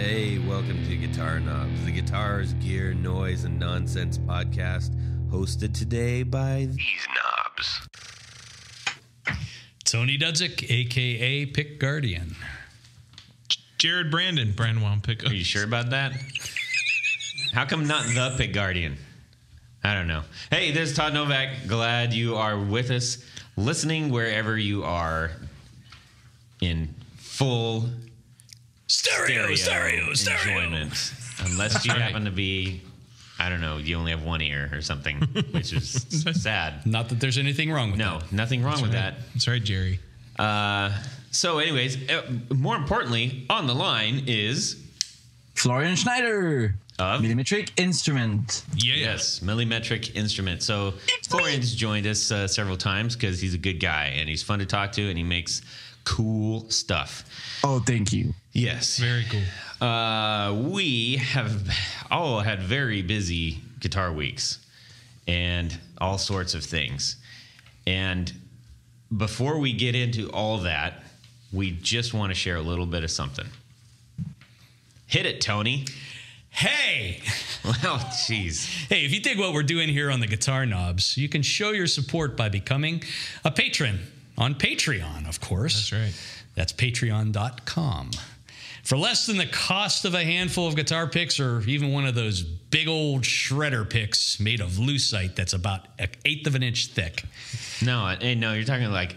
Hey, welcome to Guitar Knobs, the guitars, gear, noise, and nonsense podcast, hosted today by these knobs. Tony Dudzik, a.k.a. Pick Guardian. Jared Brandon Pick. Are you sure about that? How come not the Pick Guardian? I don't know. Hey, this is Todd Novak. Glad you are with us, listening wherever you are in full stereo enjoyment. Unless you happen to be, I don't know, you only have one ear or something, which is sad. Not that there's anything wrong with that. No, nothing wrong with that. That's right, Jerry. So anyways, more importantly, on the line is Florian Schneider of Millimetric Instrument. Yes, Millimetric Instrument. So Florian's joined us several times because he's a good guy and he's fun to talk to and he makes cool stuff. Oh, thank you. Yes. Very cool. We have all had very busy guitar weeks and all sorts of things. And before we get into all that, we just want to share a little bit of something. Hit it, Tony. Hey! Well, jeez. Hey, if you dig what we're doing here on the Guitar Knobs, you can show your support by becoming a patron on Patreon, of course. That's right. That's patreon.com. For less than the cost of a handful of guitar picks or even one of those big old shredder picks made of lucite that's about 1/8 of an inch thick. No, you're talking like,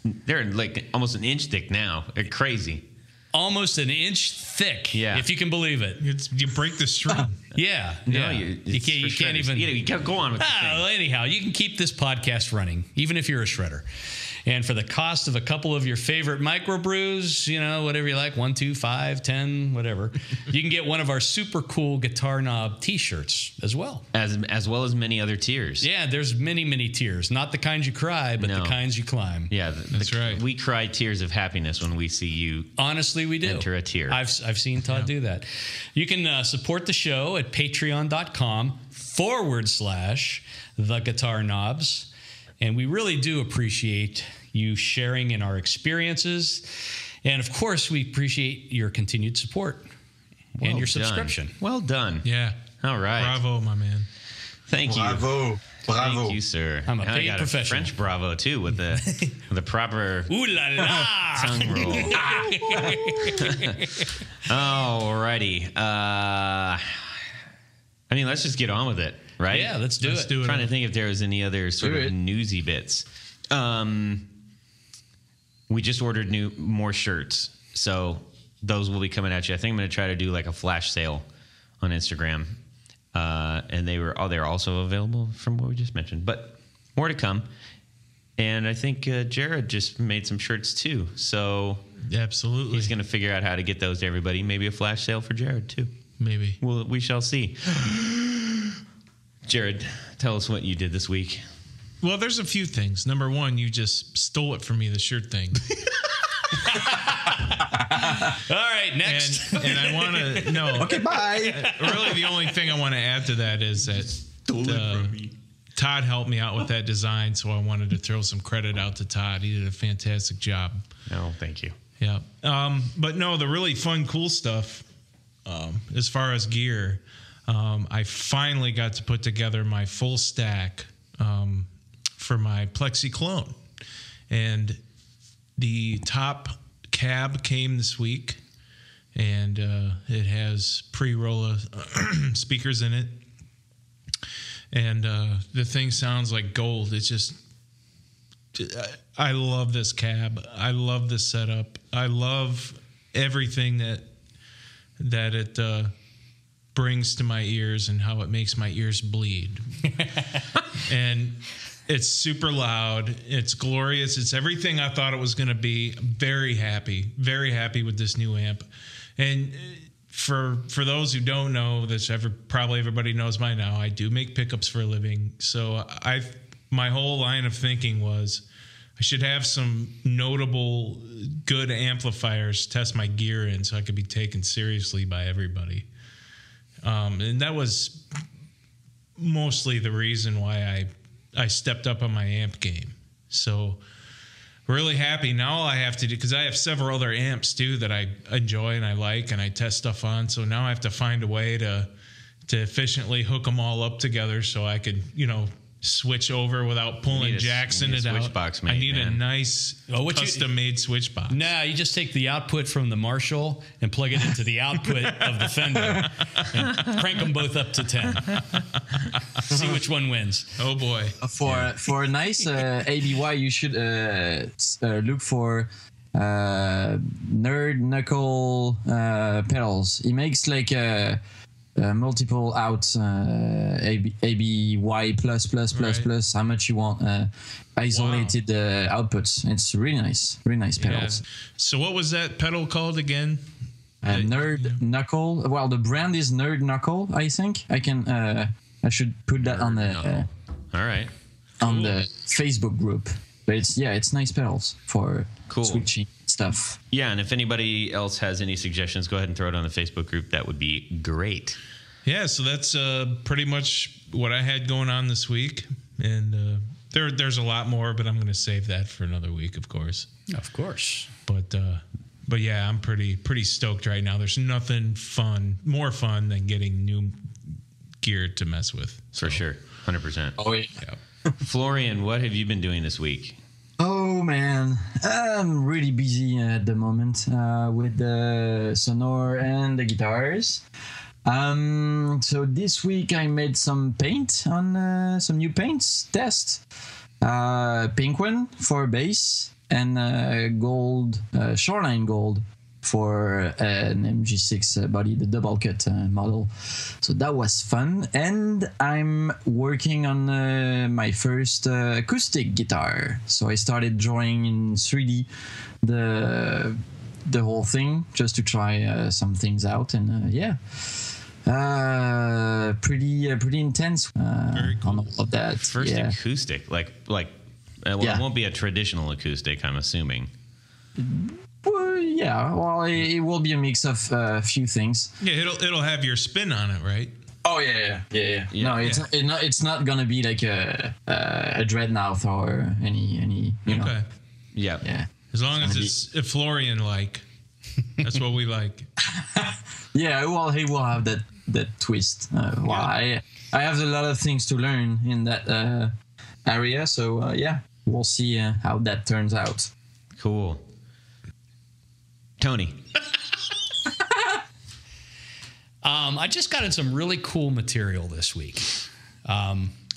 they're like almost an inch thick now. They're crazy. Almost an inch thick, yeah, if you can believe it. You break the string. Yeah. No, yeah. you can't even. You can't go on with the thing. Well, anyhow, you can keep this podcast running, even if you're a shredder. And for the cost of a couple of your favorite microbrews, whatever you like, 1, 2, 5, 10, whatever, you can get one of our super cool Guitar Knob t-shirts as well. As well as many other tiers. Yeah, there's many, many tiers. Not the kinds you cry, but the kinds you climb. Yeah, that's right. We cry tears of happiness when we see you. Honestly, we do. Enter a tier. I've seen Todd do that. You can support the show at patreon.com/the Guitar Knobs. And we really do appreciate you sharing in our experiences. And, of course, we appreciate your continued support and your subscription. Well done. Yeah. All right. Bravo, my man. Thank you. Bravo. Thank you, sir. I'm a paid got professional. A French bravo, too, with the proper Ooh la la! tongue roll. All righty. Let's just get on with it, right? Yeah, let's do it. Do it. Trying to think if there was any other sort of newsy bits. We just ordered more shirts, so those will be coming at you. I think I'm going to try to do like a flash sale on Instagram, and they're also available from what we just mentioned. But more to come. And I think Jared just made some shirts too, so Absolutely. he's going to figure out how to get those to everybody. Maybe a flash sale for Jared too. Maybe. Well, we shall see. Jared, tell us what you did this week. Well, there's a few things. Number one, you just stole it from me, the shirt thing. All right, next. And I want to know. Okay, bye. Really, the only thing I want to add to that is that Todd helped me out with that design, so I wanted to throw some credit out to Todd. He did a fantastic job. No, thank you. Yeah. But no, the really fun, cool stuff, as far as gear, I finally got to put together my full stack for my Plexi clone. And the top cab came this week, and it has pre-roll speakers in it. And the thing sounds like gold. It's just, I love this cab. I love this setup. I love everything that it brings to my ears and how it makes my ears bleed. And it's super loud. It's glorious. It's everything I thought it was going to be. Very happy with this new amp. And for those who don't know, probably everybody knows by now, I do make pickups for a living. So my whole line of thinking was I should have some notable good amplifiers to test my gear in so I could be taken seriously by everybody. And that was mostly the reason why I stepped up on my amp game. So really happy. Now all I have to do, because I have several other amps too that I enjoy and I like and I test stuff on. So now I have to find a way to efficiently hook them all up together so I could, switch over without pulling jacks in it out. I need a nice custom-made switch box. Nah, you just take the output from the Marshall and plug it into the output of the Fender and crank them both up to 10. See which one wins. Oh boy! For a nice ABY, you should look for Nerd Knuckle pedals. He makes like multiple out ABY plus how much you want isolated outputs. It's really nice pedals. Yeah. So what was that pedal called again? Nerd Knuckle. Well, the brand is Nerd Knuckle, I think. I should put that on the all right on the Facebook group. But it's nice pedals for switching stuff. Yeah, and if anybody else has any suggestions, go ahead and throw it on the Facebook group. That would be great. Yeah, so that's pretty much what I had going on this week. And there's a lot more, but I'm going to save that for another week, of course. Of course. But yeah, I'm pretty stoked right now. There's nothing more fun than getting new gear to mess with. For sure, 100%. Oh yeah. Florian, what have you been doing this week? Oh man, I'm really busy at the moment with the Sonor and the guitars. So this week I made some paint on some new paints test. Pink one for bass and gold, shoreline gold for an MG6 body, the double cut model. So that was fun. And I'm working on my first acoustic guitar. So I started drawing in 3D the whole thing just to try some things out. And pretty intense Very cool. on all of that. First acoustic, it won't be a traditional acoustic, I'm assuming. Well, it will be a mix of a few things. Yeah, it'll have your spin on it, right? Oh yeah. No, it's not gonna be like a dreadnought or any you know. Yeah. As long as it's a Florian like, that's what we like. Yeah, well, he will have that twist. I have a lot of things to learn in that area, so we'll see how that turns out. Cool. Tony. I just got in some really cool material this week.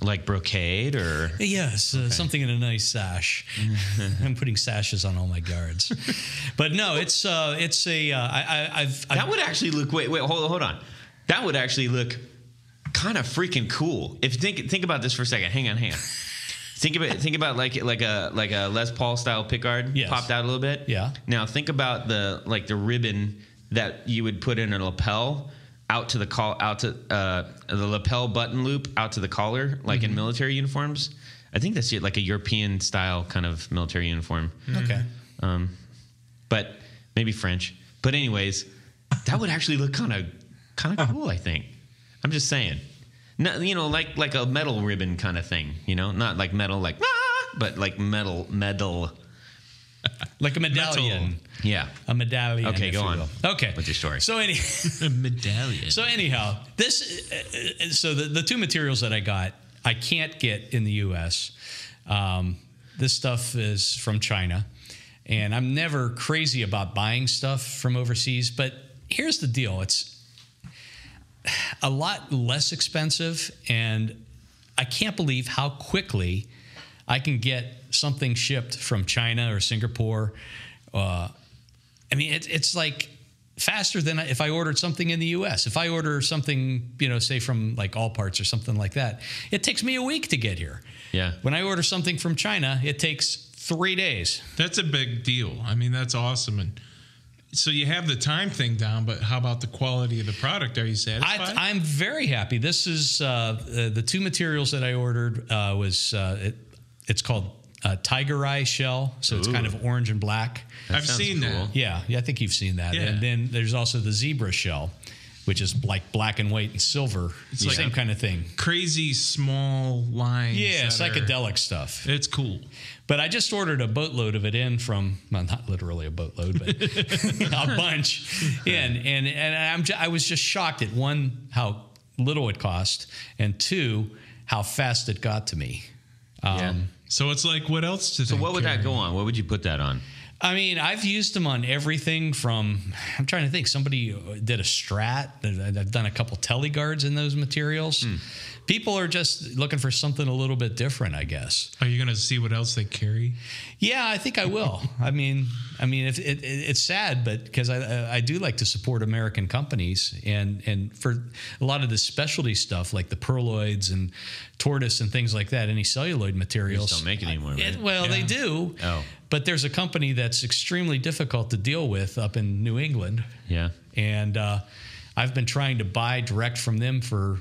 Like brocade or? Yes, something in a nice sash. I'm putting sashes on all my guards. But no, it's that would actually look, wait, hold on. That would actually look kind of freaking cool. If you think about this for a second. Hang on. Think about like a Les Paul style pickguard popped out a little bit. Yeah. Now think about the ribbon that you would put in a lapel out to the lapel button loop out to the collar, like in military uniforms. I think that's like a European style kind of military uniform. Okay. But maybe French. But anyways, that would actually look kind of cool. I think. I'm just saying. No, like a metal ribbon kind of thing. Not like metal, but like metal. Like a medallion. Yeah. A medallion. Okay, go on. Okay. What's your story? So A medallion. So anyhow, the two materials that I got, I can't get in the U.S. This stuff is from China, and I'm never crazy about buying stuff from overseas. But here's the deal: it's a lot less expensive, and I can't believe how quickly I can get something shipped from China or Singapore. It's like faster than if I ordered something in the U.S. If I order something, say from like All Parts or something like that, it takes me a week to get here. Yeah. When I order something from China, it takes 3 days. That's a big deal. I mean, that's awesome. And so you have the time thing down, but how about the quality of the product? Are you satisfied? I'm very happy. This is the two materials that I ordered it's called Tiger Eye shell, so it's kind of orange and black. I've seen that. Yeah, I think you've seen that. Yeah. And then there's also the zebra shell, which is like black and white and silver. It's the same kind of thing. Crazy small lines. Yeah, psychedelic stuff. It's cool. But I just ordered a boatload of it in from, well, not literally a boatload, but a bunch in. And I was just shocked at one, how little it cost, and two, how fast it got to me. So it's like, what else to do? So what would that go on? What would you put that on? I mean, I've used them on everything from, I'm trying to think, somebody did a Strat. I've done a couple teleguards in those materials. People are just looking for something a little bit different, I guess. Are you going to see what else they carry? Yeah, I think I will. I mean, if it's sad, but because I do like to support American companies, and for a lot of the specialty stuff like the perloids and tortoise and things like that, any celluloid materials. They just don't make it anymore, right? They do. Oh. But there's a company that's extremely difficult to deal with up in New England. Yeah. And I've been trying to buy direct from them for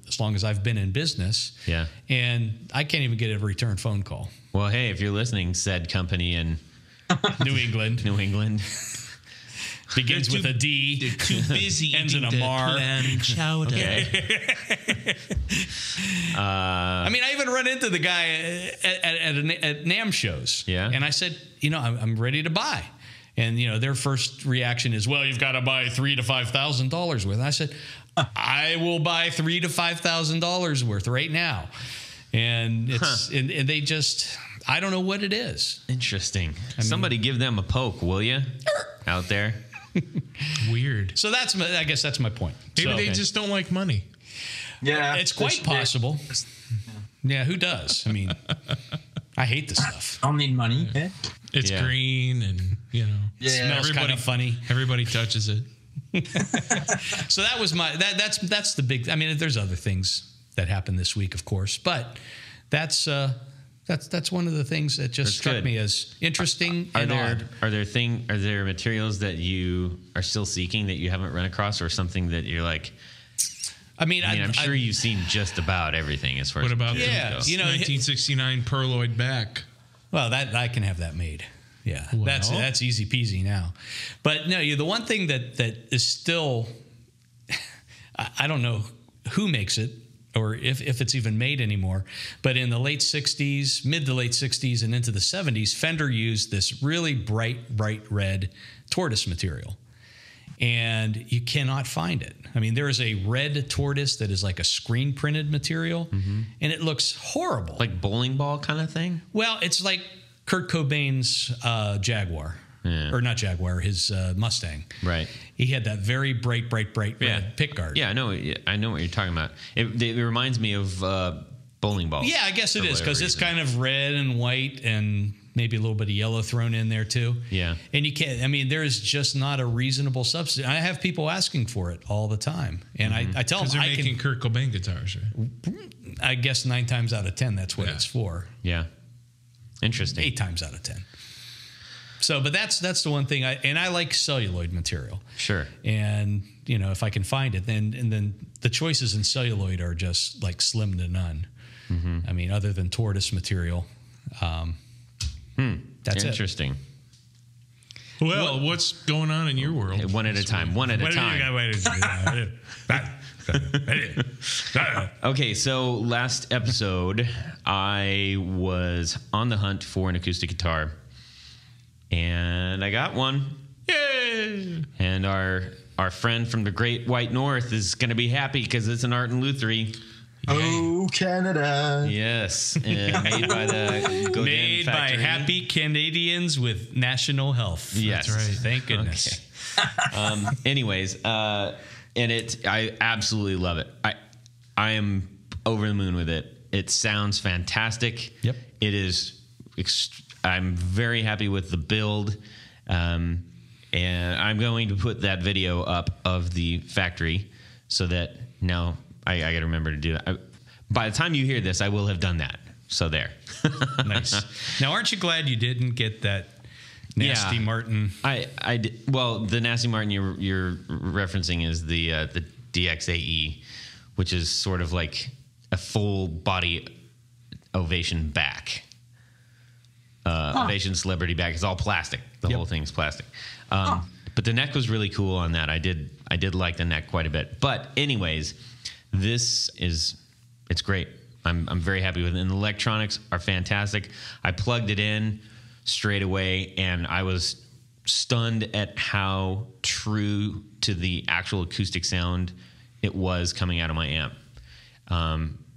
as long as I've been in business. Yeah. And I can't even get a return phone call. Well, hey, if you're listening, said company in New England. Begins with a D. They're too busy. Ends in a Mar. Chowder. Okay. I mean, I even run into the guy at NAMM shows. Yeah. And I said, I'm ready to buy. And, their first reaction is, well, you've got to buy $3,000 to $5,000 worth. And I said, I will buy $3,000 to $5,000 worth right now. And it's and they just, I don't know what it is. Interesting. Somebody give them a poke, will you? Out there. Weird. So I guess that's my point. Maybe they just don't like money. Yeah, It's quite possible. Yeah, who does? I mean, I hate this stuff. don't need money. Yeah. It's green and, Smells kind of funny. Everybody touches it. So that was that's the big. I mean, there's other things that happened this week, of course, but that's one of the things that just struck me as interesting and odd. Are there materials that you are still seeking that you haven't run across, or something that you're like? I'm sure you've seen just about everything as far as. What about the materials go. 1969 perloid back? Well, that I can have that made. Yeah, well, that's easy peasy now. But no, the one thing that is still, I don't know who makes it or if it's even made anymore. But in the late 60s, mid to late 60s and into the 70s, Fender used this really bright red tortoise material. And you cannot find it. I mean, there is a red tortoise that is like a screen printed material, and it looks horrible. Like bowling ball kind of thing? Well, it's like Kurt Cobain's Jaguar. Yeah. Or not Jaguar, his Mustang. Right. He had that very bright red pickguard. Yeah, I know what you're talking about. It reminds me of bowling balls. Yeah, I guess it is, because it's kind of red and white and maybe a little bit of yellow thrown in there too. Yeah. And you can't, there is just not a reasonable substitute. I have people asking for it all the time. And I tell them, they're making Kurt Cobain guitars, right? I guess 9 times out of 10, that's what it's for. Yeah. Interesting. 8 times out of 10. So, but that's the one thing I like celluloid material. Sure. And, if I can find it, then the choices in celluloid are just like slim to none. Mm-hmm. Other than tortoise material. That's interesting. Well, what's going on in your world? One at a time. Okay, so last episode, I was on the hunt for an acoustic guitar, and I got one. Yay! And our friend from the Great White North is going to be happy because it's an Art and Lutherie. Oh, Canada. Yes. Made by the Godin Made factory. by happy Canadians with national health. Yes. That's right. Thank goodness. Okay. Anyways, I absolutely love it. I am over the moon with it. It sounds fantastic. Yep. It is. I'm very happy with the build. And I'm going to put that video up of the factory so that now I got to remember to do that. By the time you hear this, I will have done that. So there. Nice. Now, aren't you glad you didn't get that Nasty Martin? Well, the Nasty Martin you're referencing is the DXAE, which is sort of like a full body Ovation back. Ovation Celebrity back. It's all plastic. The whole thing's plastic. But the neck was really cool on that. I I did like the neck quite a bit. But anyways, it's great. I'm very happy with it. And the electronics are fantastic. I plugged it in straight away, and I was stunned at how true to the actual acoustic sound it was coming out of my amp.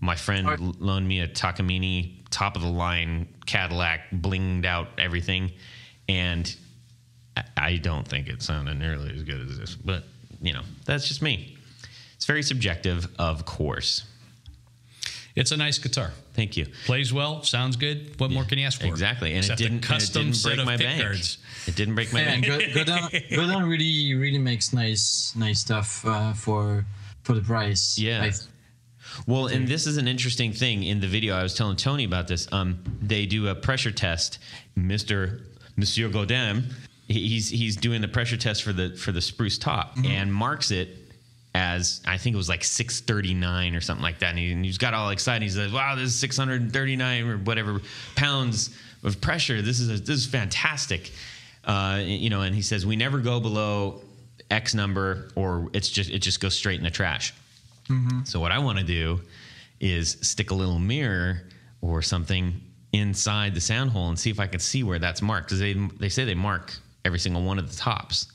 My friend loaned me a Takamine top of the line Cadillac, blinged out everything, and I don't think it sounded nearly as good as this. But that's just me. It's very subjective, of course. It's a nice guitar. Thank you. Plays well, sounds good. What more can you ask for? Exactly, and it didn't break my bank. It didn't break my bank. Godin really makes nice stuff for the price. Yeah. Well, and this is an interesting thing in the video. I was telling Tony about this. They do a pressure test. Monsieur Godin, he's doing the pressure test for the spruce top and marks it as, I think it was like 639 or something like that. And he's got all excited. He says, "Wow, this is 639 or whatever pounds of pressure. This is fantastic." And he says, "We never go below X number, or it just goes straight in the trash." So what I want to do is stick a little mirror or something inside the sound hole and see if I can see where that's marked, because they say they mark every single one of the tops.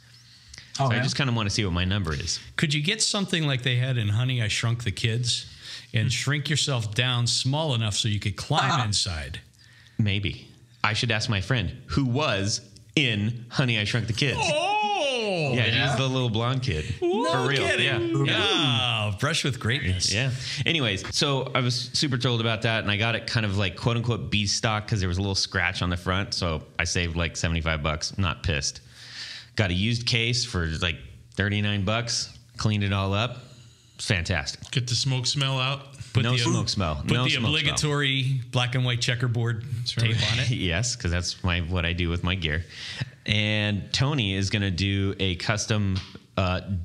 So I just kind of want to see what my number is. Could you get something like they had in Honey, I Shrunk the Kids and shrink yourself down small enough so you could climb inside? Maybe. I should ask my friend who was in Honey, I Shrunk the Kids. Oh! Yeah, he's the little blonde kid. No For real. kidding. Yeah. Brush with greatness. Yeah. Anyways, so I was super thrilled about that, and I got it kind of like quote unquote B stock because there was a little scratch on the front. So I saved like $75. Not pissed. Got a used case for like $39. Cleaned it all up. It's fantastic. Get the smoke smell out. No smoke smell. Put the obligatory black and white checkerboard tape on it. Yes, because that's what I do with my gear. And Tony is going to do a custom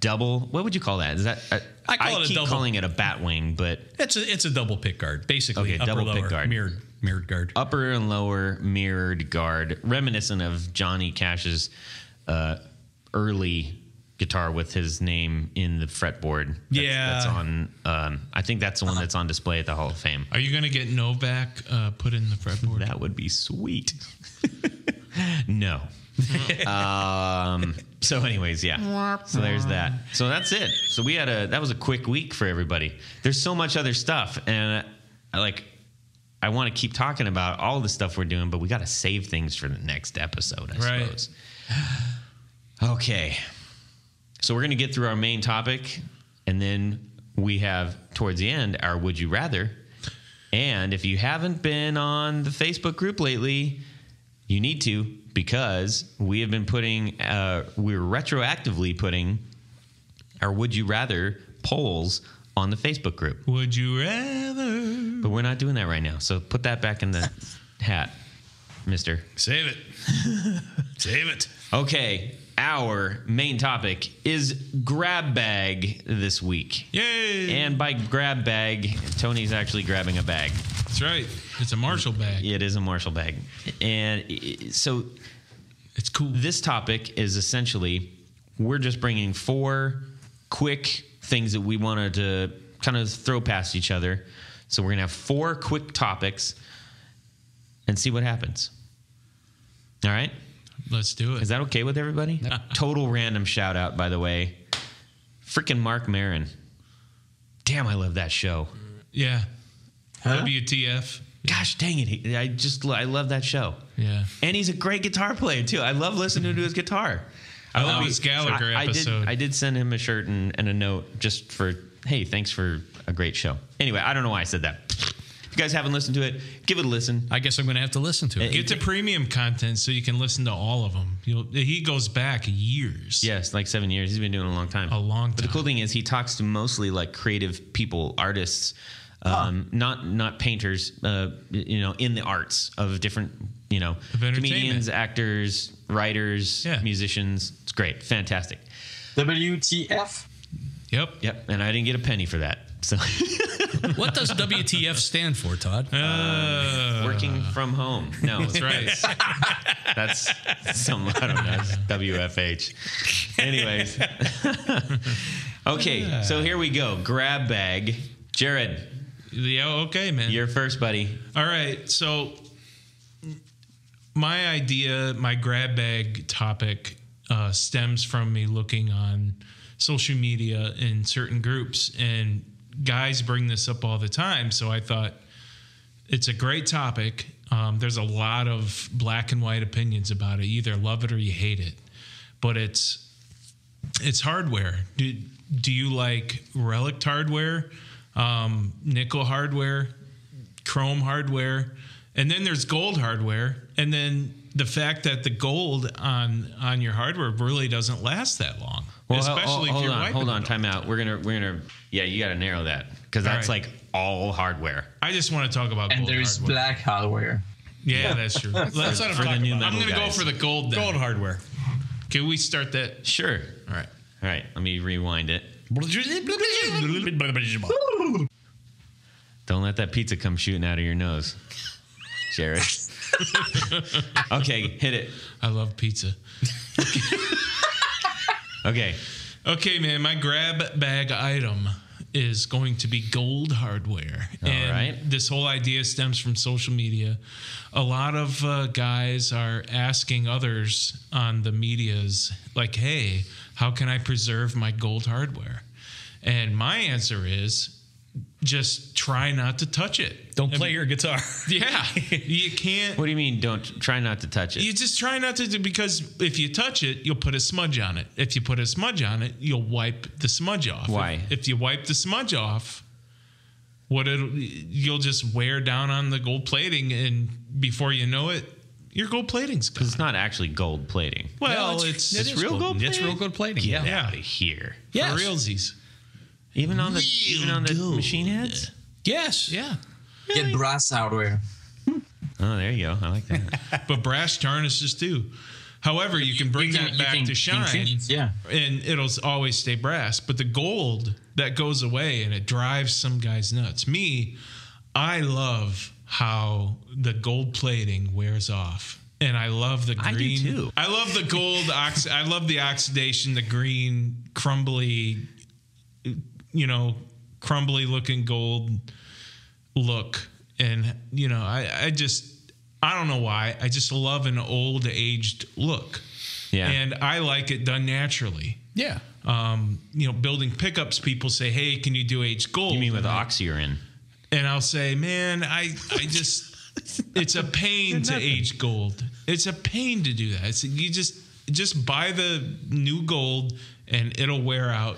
double. What would you call that? Is that I keep calling it a bat wing, but it's a double pick guard, basically. Okay, double pick guard, mirrored guard, upper and lower mirrored guard, reminiscent of Johnny Cash's early guitar with his name in the fretboard. That's on. I think that's the one that's on display at the Hall of Fame. Are you going to get Novak put in the fretboard? That would be sweet. No. So anyways, yeah. So there's that. So that's it. So that was a quick week for everybody. There's so much other stuff, and I want to keep talking about all the stuff we're doing, but we got to save things for the next episode, I suppose. Okay. So we're going to get through our main topic, and then we have towards the end our Would You Rather. And if you haven't been on the Facebook group lately, you need to, because we have been we're retroactively putting our Would You Rather polls on the Facebook group. Would you rather? But we're not doing that right now. So put that back in the hat, mister. Save it. Save it. Okay. Our main topic is grab bag this week. Yay! And by grab bag, Tony's actually grabbing a bag. That's right. It's a Marshall bag. It is a Marshall bag. And so it's cool. This topic is essentially, we're just bringing 4 quick things that we wanted to kind of throw past each other. So we're going to have 4 quick topics and see what happens. All right? Let's do it. Is that okay with everybody? Total random shout out, by the way. Freaking Mark Maron. Damn, I love that show. Yeah. WTF. Gosh dang it. I love that show. Yeah. And he's a great guitar player, too. I love listening to his guitar. I love his Gallagher episode. I did send him a shirt and a note just for, hey, thanks for a great show. Anyway, I don't know why I said that. If you guys haven't listened to it, give it a listen. I guess I'm going to have to listen to it. Get the premium content so you can listen to all of them. He goes back years. Yes, like 7 years. He's been doing it a long time. A long time. But the cool thing is he talks to mostly like creative people, artists, not painters, in the arts of different, comedians, actors, writers, musicians. It's great. Fantastic. WTF? Yep. And I didn't get a penny for that. So What does WTF stand for, Todd? Working from home. No, That's right. that's some, I don't know, it's WFH. Anyways. Okay, so here we go. Grab bag. Jared, Yeah, okay, man. you're first, buddy. All right, so my idea, my grab bag topic stems from me looking on social media in certain groups, and guys bring this up all the time. So I thought it's a great topic. There's a lot of black and white opinions about it. You either love it or you hate it. But it's hardware. Do you like relic hardware, nickel hardware, chrome hardware, and then there's gold hardware, and then the fact that the gold on your hardware really doesn't last that long, especially if you're wiping hold on, it time out. We're gonna yeah, you got to narrow that because that's All right. like all hardware. I just want to talk about And gold there's hardware. black hardware. Yeah, that's true. Let's let him For the talk new about I'm metal going to go guys. for the gold then. gold hardware. Can we start that? Sure. All right. All right, let me rewind it. Don't let that pizza come shooting out of your nose, Jared. Okay, hit it. I love pizza. Okay. Okay, man, my grab bag item is going to be gold hardware. All And right. this whole idea stems from social media. A lot of guys are asking others on the medias, like, hey, how can I preserve my gold hardware? And my answer is just try not to touch it. Don't play your guitar. Yeah, you can't. What do you mean? Don't try not to touch it. You just try not to do, because if you touch it, you'll put a smudge on it. If you put a smudge on it, you'll wipe the smudge off. Why? If you wipe the smudge off, you'll just wear down on the gold plating, and before you know it, your gold plating's gone. It's not actually gold plating. Well, it it's is real gold It's plating? real gold plating. Get Yeah. out of here. for Yes. realsies. Even on the machine heads. Yes. Yeah. Get brass hardware. Oh, there you go. I like that. But brass tarnishes too. However, you can bring that back to shine, Yeah. and it'll always stay brass. But the gold, that goes away, and it drives some guys nuts. Me, I love how the gold plating wears off. And I love the I do green. too. I love the gold. I love the oxidation, the green, crumbly, crumbly looking gold look. And, I don't know why. I just love an old aged look. Yeah. And I like it done naturally. Yeah. Building pickups, people say, hey, can you do aged gold? You mean with And I- oxyurin? And I'll say, man, I just, it's a pain to age gold. It's a pain to do that. You just buy the new gold and it'll wear out.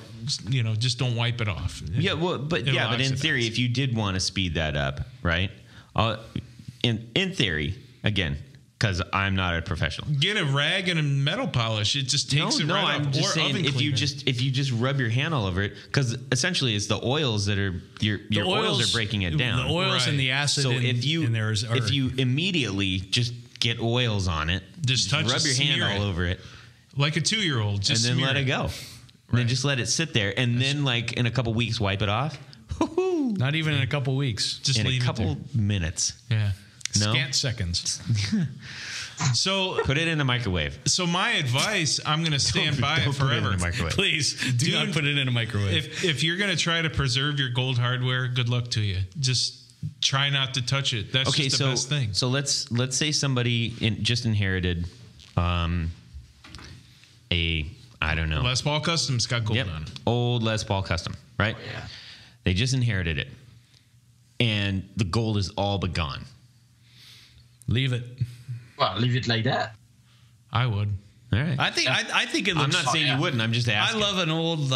Just don't wipe it off. Yeah, well, but It'll in oxidize. theory, if you did want to speed that up, right? In theory, again, because I'm not a professional. Get a rag and a metal polish. It just takes it right I'm off. just Or saying oven if you cleaner. just rub your hand all over it, because essentially it's the oils that are your oils are breaking it down. The oils and the acid. So in, if you in there is, are, if you immediately just get oils on it, Just touch rub it, your hand smear all it. over it, Like a 2-year-old, and just then smear let it go. And then just let it sit there, and then like in a couple weeks, wipe it off. Woo-hoo. not even in a couple weeks. Just In a leave couple it there. minutes. Yeah. No, Scant seconds. So put it in the microwave. my advice, I'm going to stand by it Don't put it in forever. the microwave. Please do Dude, not put it in a microwave. If you're going to try to preserve your gold hardware, good luck to you. Just try not to touch it. That's Okay, just the best thing. so let's say somebody just inherited a I don't know Les Paul Custom's got gold on it. old Les Paul Custom, right? Yeah. They just inherited it, and the gold is all but gone. Leave it. Well, leave it like that. I would. All right. I think it looks. I'm not saying you wouldn't. I'm just I asking. love an old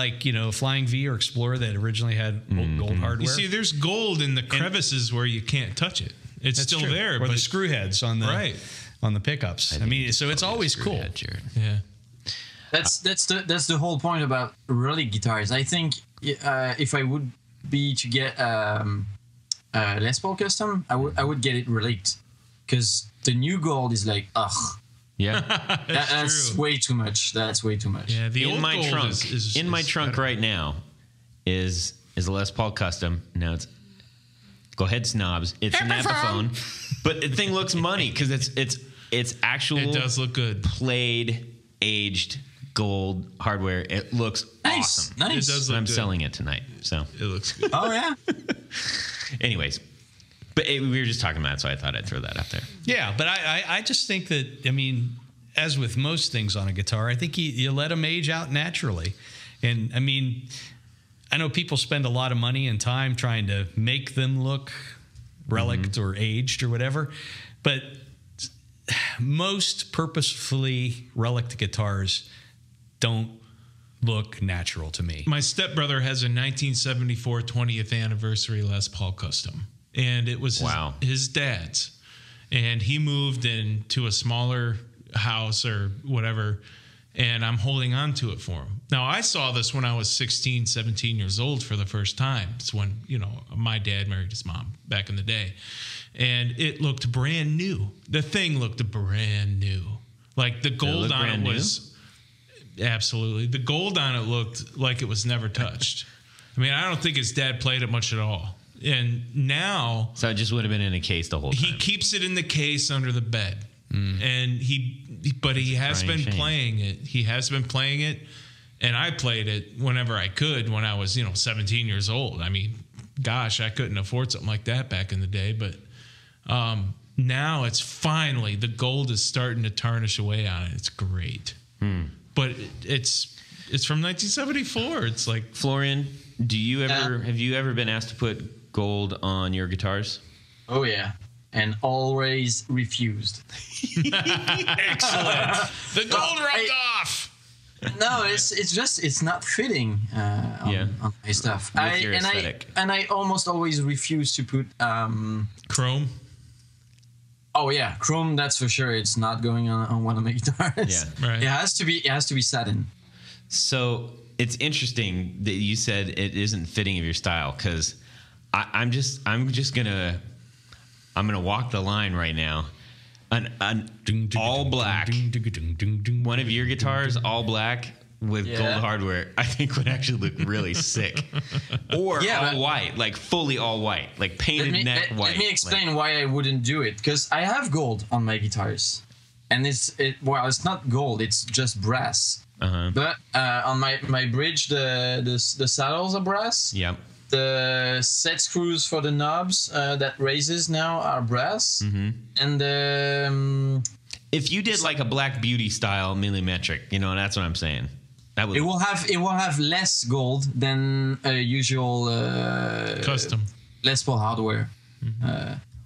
Flying V or Explorer that originally had old gold hardware. You see, there's gold in the crevices where you can't touch it. It's That's still true. there, or but the screw heads on the Right. on the pickups. I mean, so it's always cool. Screwhead, Jared. yeah. That's the whole point about relic guitars. I think if I would be to get Les Paul Custom, I would get it relic, because the new gold is like, ugh, Yeah. that's true. way too much. That's way too much. Yeah, the in old my gold trunk, is in my is trunk better. right now, is a Les Paul Custom. Now it's Go ahead, snobs. It's an Epiphone, but the thing looks money because it's actual. It does look good. Played, aged gold hardware. It looks awesome. Nice. It does And look I'm good. selling it tonight. So, It looks good. Oh yeah. anyways, but we were just talking about it, so I thought I'd throw that out there. Yeah, but I just think that, I mean, as with most things on a guitar, I think you let them age out naturally. And I mean, I know people spend a lot of money and time trying to make them look relict or aged or whatever, but most purposefully relict guitars don't look natural to me. My stepbrother has a 1974 20th anniversary Les Paul Custom, and it was his dad's. And he moved into a smaller house or whatever, and I'm holding on to it for him. Now, I saw this when I was 16, 17 years old for the first time. It's when, my dad married his mom back in the day. And it looked brand new. The thing looked brand new. Like the gold on it was... Absolutely. The gold on it looked like it was never touched. I mean, I don't think his dad played it much at all. And now... So it just would have been in a case the whole time. He keeps it in the case under the bed. And he has been playing it. He has been playing it. And I played it whenever I could when I was, 17 years old. I mean, gosh, I couldn't afford something like that back in the day. But now it's finally, the gold is starting to tarnish away on it. It's great. But it's from 1974. It's like... Florian, have you ever been asked to put gold on your guitars? Oh yeah, and always refused. Excellent. The gold rubbed off. No, it's not fitting on my stuff. With your aesthetic. I almost always refuse to put Chrome. Oh yeah, chrome. That's for sure. It's not going on one of my guitars. Yeah, right. It has to be satin. So it's interesting that you said it isn't fitting of your style, because I'm gonna walk the line right now. An all black, one of your guitars all black with gold hardware, I think would actually look really sick. Or all white, like fully all white, like painted neck white. Let me explain why I wouldn't do it. Because I have gold on my guitars, and it's not gold, it's just brass. But on my bridge, the saddles are brass. Yep. The set screws for the knobs that raises now are brass. And if you did like a Black Beauty style millimetric, that's what I'm saying. That would it will have less gold than a usual custom Les Paul hardware.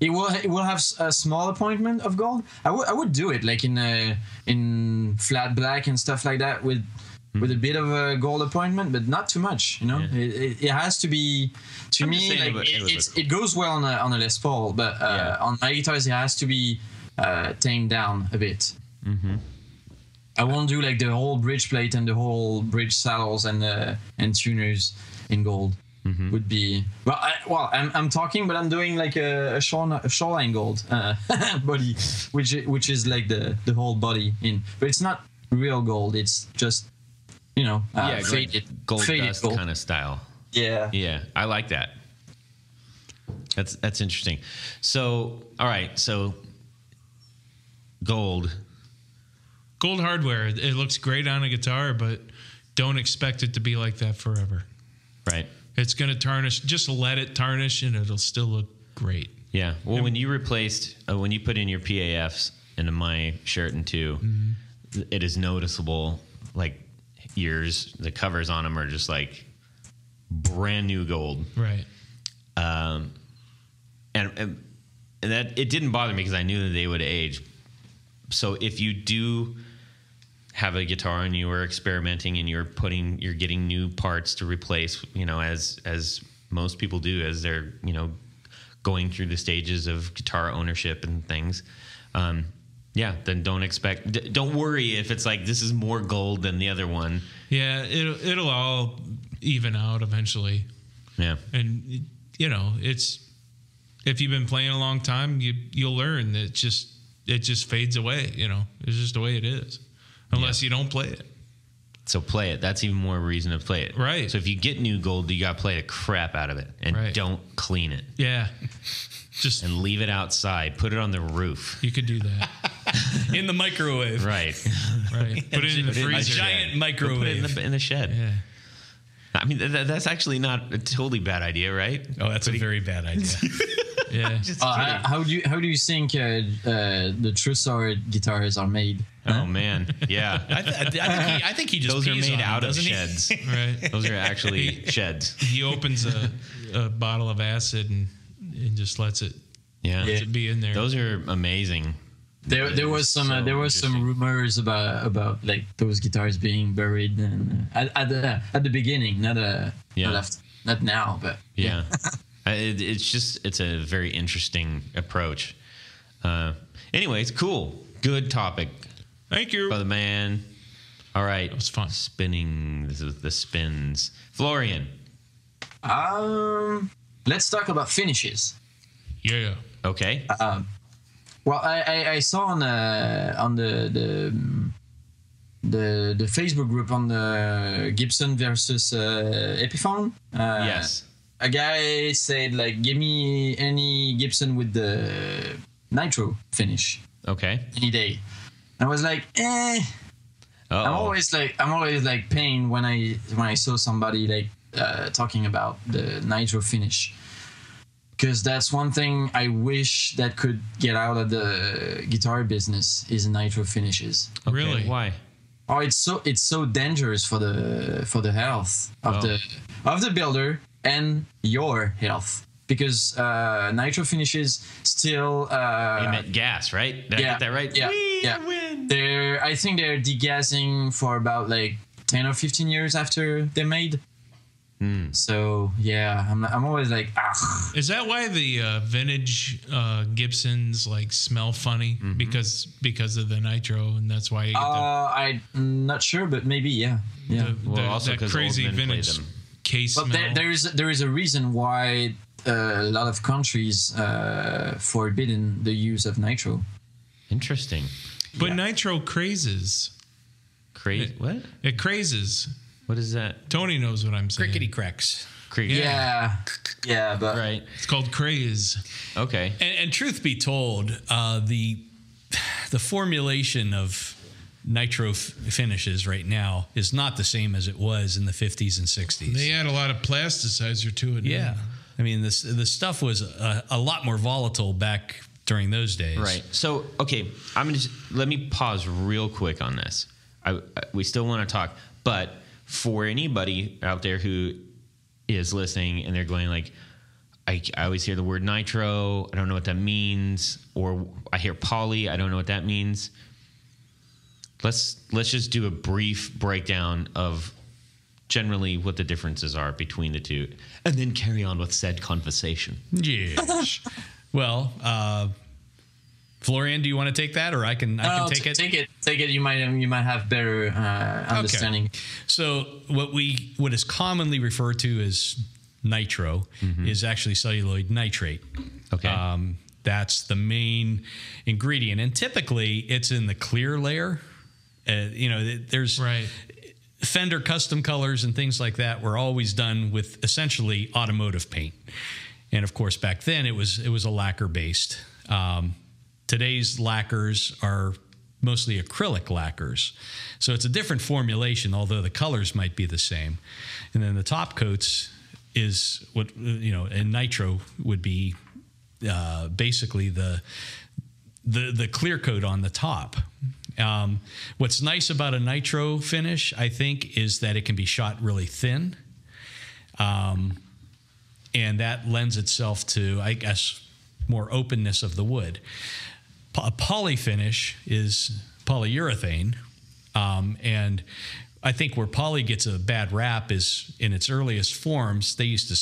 It will have a small appointment of gold. I would do it like in flat black and stuff like that with a bit of a gold appointment, but not too much. It has to be. To me, like it goes well on a Les Paul, but on my guitars it has to be tamed down a bit. I won't do like the whole bridge plate and the whole bridge saddles and tuners in gold. Would be I'm talking, but I'm doing like a shoreline gold body, which is like the whole body in, but it's not real gold. It's just faded gold faded dust gold kind of style. Yeah, I like that. That's interesting. So all right, so gold hardware. It looks great on a guitar, but don't expect it to be like that forever. Right. It's going to tarnish. Just let it tarnish, and it'll still look great. Yeah. Well, when you replaced, when you put in your PAFs into my Sheraton 2, it is noticeable. Like the covers on them are just like brand new gold. Right. And that it didn't bother me because I knew that they would age. So if you do have a guitar and you are experimenting and you're getting new parts to replace, as most people do as they're, going through the stages of guitar ownership and things. Then don't worry if it's like, this is more gold than the other one. Yeah. It'll all even out eventually. Yeah. And if you've been playing a long time, you'll learn that it just fades away. It's just the way it is. Unless you don't play it. So play it. That's even more reason to play it. Right. So if you get new gold, you got to play the crap out of it and don't clean it. Yeah. Just and leave it outside. Put it on the roof. You could do that. In the microwave. Right. Right. Put it in the freezer. A giant microwave. Put it in the shed. Yeah. I mean, that's actually not a totally bad idea, right? Oh, that's a very bad idea. Yeah. How do you think the true sword guitars are made? Oh man, yeah. I think he just those are pees made on them, out of doesn't he? sheds. Right. Those are actually sheds. He opens a bottle of acid and just lets it be in there. Those are amazing. There was some rumors about like those guitars being buried and at the beginning, not now, but yeah. It's a very interesting approach. Anyways, cool, good topic. Thank you, brother man. All right, it was fun spinning. This is the spins. Florian. Let's talk about finishes. Yeah. Okay. Well, I saw on the Facebook group on the Gibson versus Epiphone. Yes. A guy said like, give me any Gibson with the Nitro finish. Okay. Any day. I was like, I'm always like pain when I saw somebody like talking about the Nitro finish. Because that's one thing I wish that could get out of the guitar business is Nitro finishes. Okay, really? Why? Oh, it's so dangerous for the health of the builder and your health, because Nitro finishes still emit gas, right? Did I get that right? Yeah. Win. I think they're degassing for about like 10 or 15 years after they're made. So yeah, I'm always like, Is that why the vintage Gibsons like smell funny because of the nitro, and that's why you get I'm not sure, but maybe yeah. Also that because crazy vintage case but smell. there is a reason why a lot of countries forbidden the use of nitro. Interesting. But nitro crazes. What? It crazes. What is that? Tony knows what I'm saying. Crickety cracks. Yeah, but right. It's called craze. Okay. And truth be told, the formulation of nitro finishes right now is not the same as it was in the 50s and 60s. They add a lot of plasticizer to it. Yeah. I mean, the stuff was a lot more volatile back during those days. Right. So, okay, let me pause real quick on this. We still want to talk, but for anybody out there who is listening and they're going like, I always hear the word nitro, I don't know what that means, or I hear poly, I don't know what that means. Let's just do a brief breakdown of generally what the differences are between the two, and then carry on with said conversation. Yes. Well, Florian, do you want to take that, or I can take it? Take it. You might have better understanding. Okay. So what is commonly referred to as nitro is actually celluloid nitrate. Okay. That's the main ingredient, and typically it's in the clear layer. There's Fender custom colors and things like that were always done with essentially automotive paint, and of course back then it was a lacquer based. Today's lacquers are mostly acrylic lacquers, so it's a different formulation, although the colors might be the same. And then the top coats is what and nitro would be basically the clear coat on the top. What's nice about a nitro finish, I think, is that it can be shot really thin, and that lends itself to, I guess, more openness of the wood. A poly finish is polyurethane, and I think where poly gets a bad rap is in its earliest forms. They used to,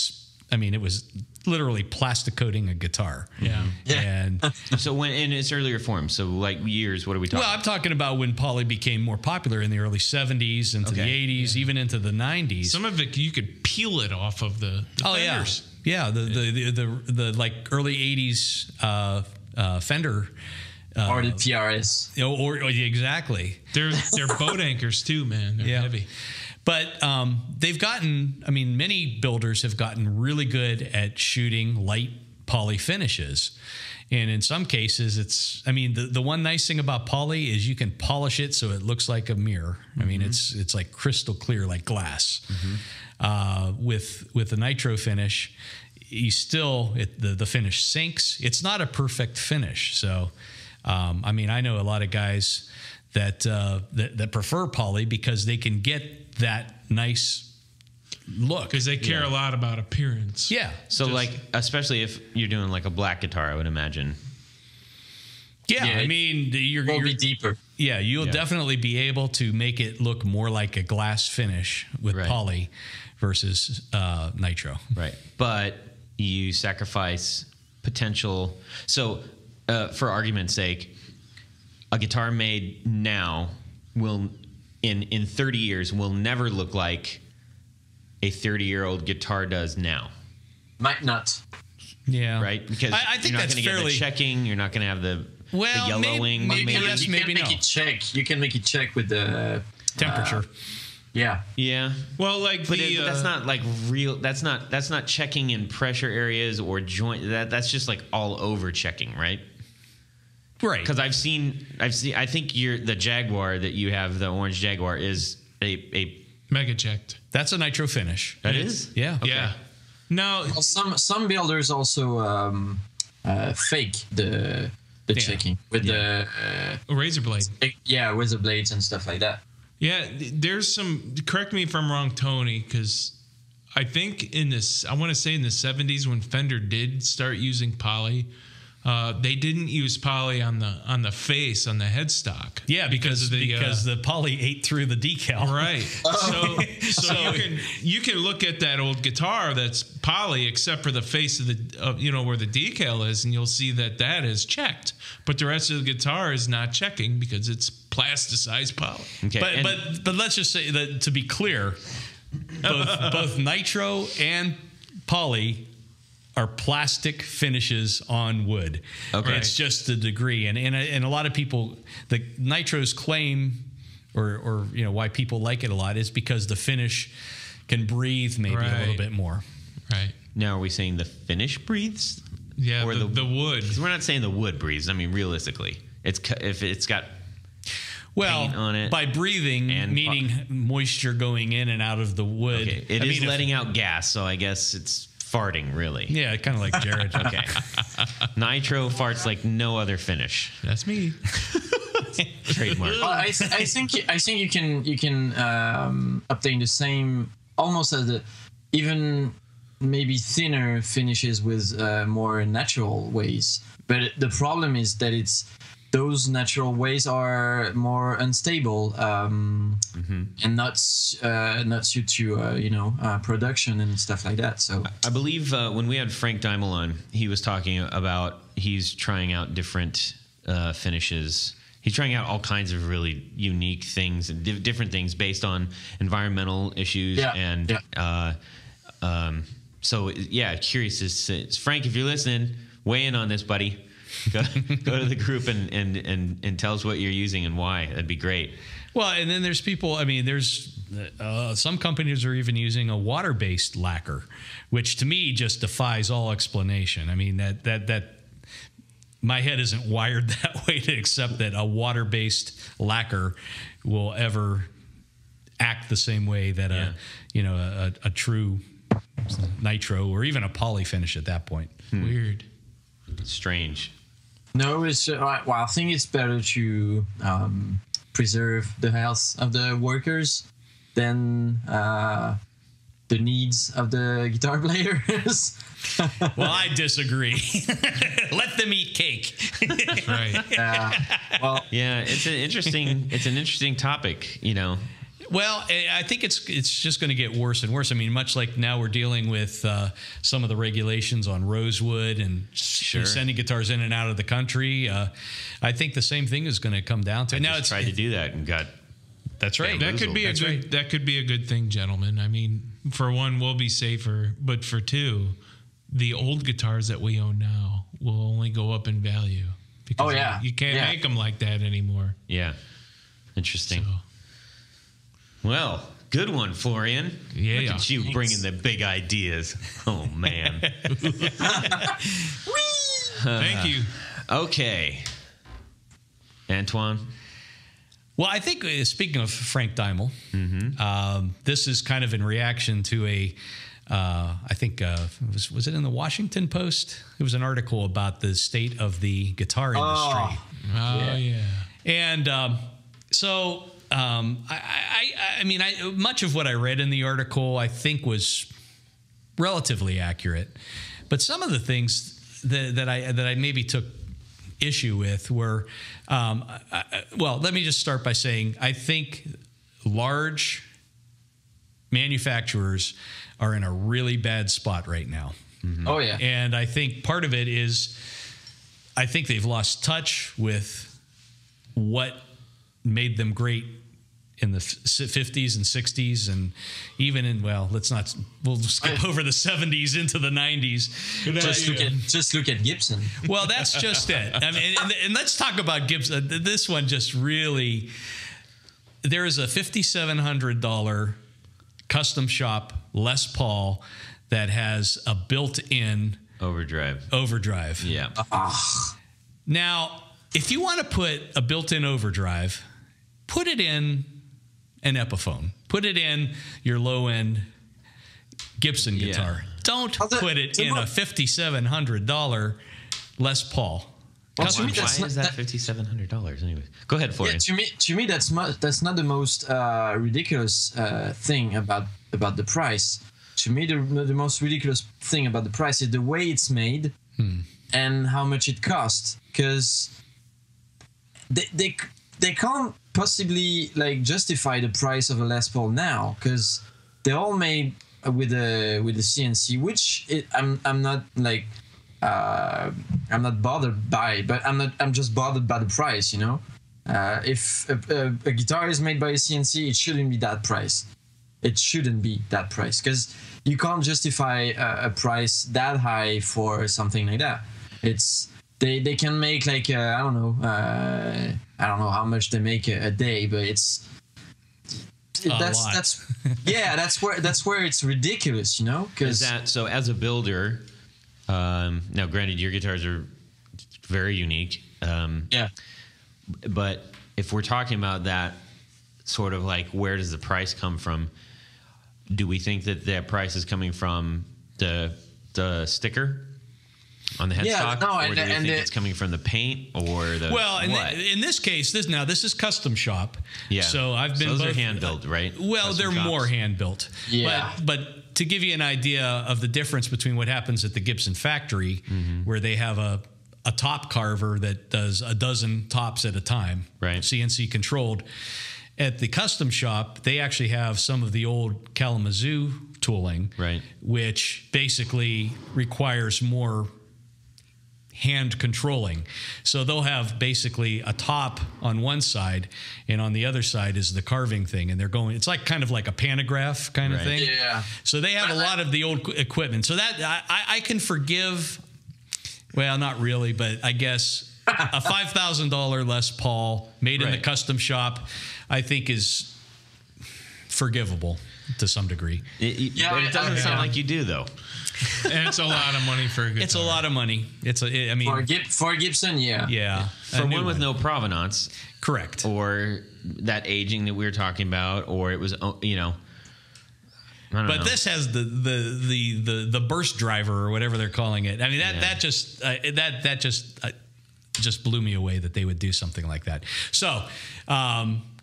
it was literally plastic coating a guitar. Yeah. And so when in its earlier form, so like years, what are we talking? Well, I'm talking about when poly became more popular in the early 70s into the 80s, even into the 90s. Some of it you could peel it off of the fenders. Yeah, the like early 80s Fender or the PRS. Or exactly. They're boat anchors too, man. They're heavy. But they've gotten, I mean, many builders have gotten really good at shooting light poly finishes. And in some cases, it's, I mean, the one nice thing about poly is you can polish it so it looks like a mirror. I mean, it's like crystal clear, like glass. With the nitro finish, you still, the finish sinks. It's not a perfect finish. So, I mean, I know a lot of guys that prefer poly because they can get that nice look, because they care a lot about appearance. Yeah. So like, especially if you're doing like a black guitar, I would imagine. Yeah, I mean, you're be deeper. Yeah, you'll definitely be able to make it look more like a glass finish with poly versus nitro. Right. But you sacrifice potential. So for argument's sake, a guitar made now will in 30 years will never look like a 30-year-old guitar does now. Might not. Yeah. Right? Because I think you're not that's going to get the checking. You're not going to have the yellowing. Maybe yes, you maybe can no. make it check. You can make it check with the Temperature. Yeah. Yeah. Well, like But that's not like real. That's not checking in pressure areas or joint. That's just like all over checking, right? Right. Because I've seen. I think the Jaguar that you have, the orange Jaguar, is a mega checked. That's a nitro finish. That is? Yeah. Okay. Yeah. No, Well, some builders also fake the checking with the razor blade. with the blades and stuff like that. Yeah, there's some. Correct me if I'm wrong, Tony, because I think I want to say in the 70s when Fender did start using poly, they didn't use poly on the face on the headstock. Yeah, because the poly ate through the decal. Right. So you can look at that old guitar that's poly, except for the face of the where the decal is, and you'll see that is checked, but the rest of the guitar is not checking because it's plasticized poly. Okay. But let's just say that, to be clear, both nitro and poly are plastic finishes on wood. Okay. It's just the degree, and a lot of people, the nitros claim, or why people like it a lot is because the finish can breathe maybe a little bit more. Right. Now, are we saying the finish breathes? Yeah. Or the wood. 'Cause we're not saying the wood breathes. I mean, realistically, if it's got paint on it by breathing, and meaning moisture going in and out of the wood. Okay. It is letting out gas, so I guess it's farting, really. Yeah, kind of like Jared. Okay. Nitro farts like no other finish. That's me. Trademark. Well, I think you can obtain the same, almost as even maybe thinner finishes with more natural ways. But the problem is that those natural ways are more unstable and not suit to production and stuff like that. So I believe when we had Frank Daimel on, he was talking about he's trying out different finishes. He's trying out all kinds of really unique things and different things based on environmental issues so curious. Frank, if you're listening, weigh in on this, buddy. Go to the group and tell us what you're using and why. That'd be great. Well, and then there's people. I mean, there's some companies are even using a water-based lacquer, which to me just defies all explanation. I mean, that my head isn't wired that way to accept that a water-based lacquer will ever act the same way that a true nitro or even a poly finish at that point. Weird. Strange. no, it's I think it's better to preserve the health of the workers than the needs of the guitar players. Well, I disagree. Let them eat cake. Right. Well, Yeah, it's an interesting topic, Well, I think it's just going to get worse and worse. I mean, much like now we're dealing with some of the regulations on rosewood and sending guitars in and out of the country. I think the same thing is going to come down to it. Now it's tried to do that and got. That's right. That could be that could be a good thing, gentlemen. I mean, for one, we'll be safer, but for two, the old guitars that we own now will only go up in value because yeah. you can't make them like that anymore. Yeah. Interesting. So, Well, good one, Florian. Yeah. Look at you bringing the big ideas. Oh, man. thank you. Okay. Antoine? Well, I think speaking of Frank Daimel, this is kind of in reaction to I think was it in the Washington Post? It was an article about the state of the guitar industry. Oh, yeah. And much of what I read in the article I think was relatively accurate, but some of the things that I maybe took issue with were, let me just start by saying I think large manufacturers are in a really bad spot right now. Oh yeah. And I think part of it is I think they've lost touch with what made them great in the 50s and 60s, and even in, we'll skip over the 70s into the 90s. Just look at Gibson. Well, that's just it. I mean, and let's talk about Gibson. This one just really, there is a $5,700 custom shop Les Paul that has a built-in overdrive. Yeah. Now, if you want to put a built-in overdrive, put it in an Epiphone. Put it in your low-end Gibson guitar. Don't put it in a $5,700 Les Paul. Why is that $5,700 anyway? Go ahead, Florian. Yeah, to me, that's not the most ridiculous thing about the price. To me, the most ridiculous thing about the price is the way it's made and how much it costs. Because they can't possibly justify the price of a Les Paul now, because they're all made with a CNC, which I'm not bothered by, but I'm just bothered by the price, you know. If a guitar is made by a CNC, it shouldn't be that price. It shouldn't be that price, because you can't justify a price that high for something like that. They can make I don't know how much they make a day, but that's where it's ridiculous, you know. So as a builder, now granted your guitars are very unique, but if we're talking about that sort of where does the price come from, do we think that price is coming from the sticker on the headstock, or do we think it's coming from the paint or the in this case, this is custom shop. Yeah. So I've been those are hand built, right? Well, custom they're shops. more hand built. Yeah. But to give you an idea of the difference between what happens at the Gibson factory, where they have a top carver that does a dozen tops at a time, right? CNC controlled. At the custom shop, they actually have some of the old Kalamazoo tooling, right, which basically requires more hand controlling. So they'll have basically a top on one side, and on the other side is the carving thing, and it's kind of like a pantograph kind of thing. Yeah. So they have a lot of the old equipment. So that I can forgive. Well, not really, but I guess a $5,000 Les Paul made in the custom shop, I think is forgivable to some degree. But it doesn't sound like you do, though. And it's a lot of money for a guitar. It's a lot of money. For Gibson, yeah. For one with no provenance, correct, or that aging that we were talking about, or it was I don't know. This has the burst driver or whatever they're calling it. I mean that just blew me away that they would do something like that. So.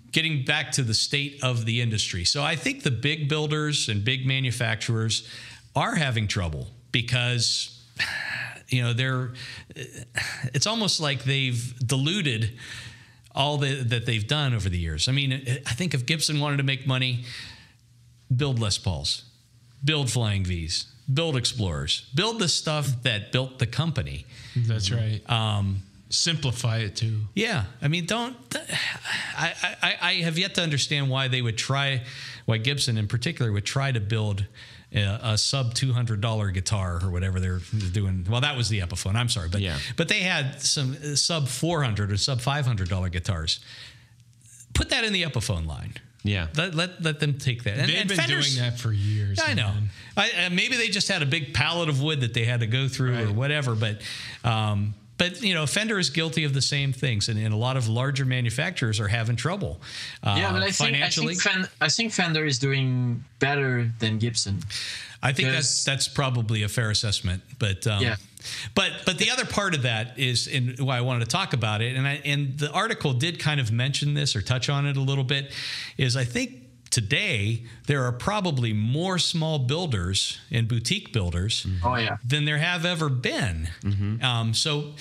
Getting back to the state of the industry. So I think the big builders and big manufacturers are having trouble because, it's almost like they've diluted all that they've done over the years. I mean, I think if Gibson wanted to make money, build Les Pauls, build Flying Vs, build Explorers, build the stuff that built the company. That's right. Simplify it too. Yeah, I mean, I have yet to understand why Gibson in particular would try to build a sub $200 guitar or whatever they're doing. Well, that was the Epiphone. I'm sorry, but they had some sub $400 or sub $500 guitars. Put that in the Epiphone line. Yeah, let them take that. They've been Fender's, doing that for years. I know. Maybe they just had a big pallet of wood that they had to go through or whatever. But Fender is guilty of the same things, and a lot of larger manufacturers are having trouble. But I financially. I think Fender is doing better than Gibson. I think that's probably a fair assessment. But But the other part of that is why I wanted to talk about it, and the article did kind of mention this or touch on it a little bit, is I think today there are probably more small builders and boutique builders than there have ever been. So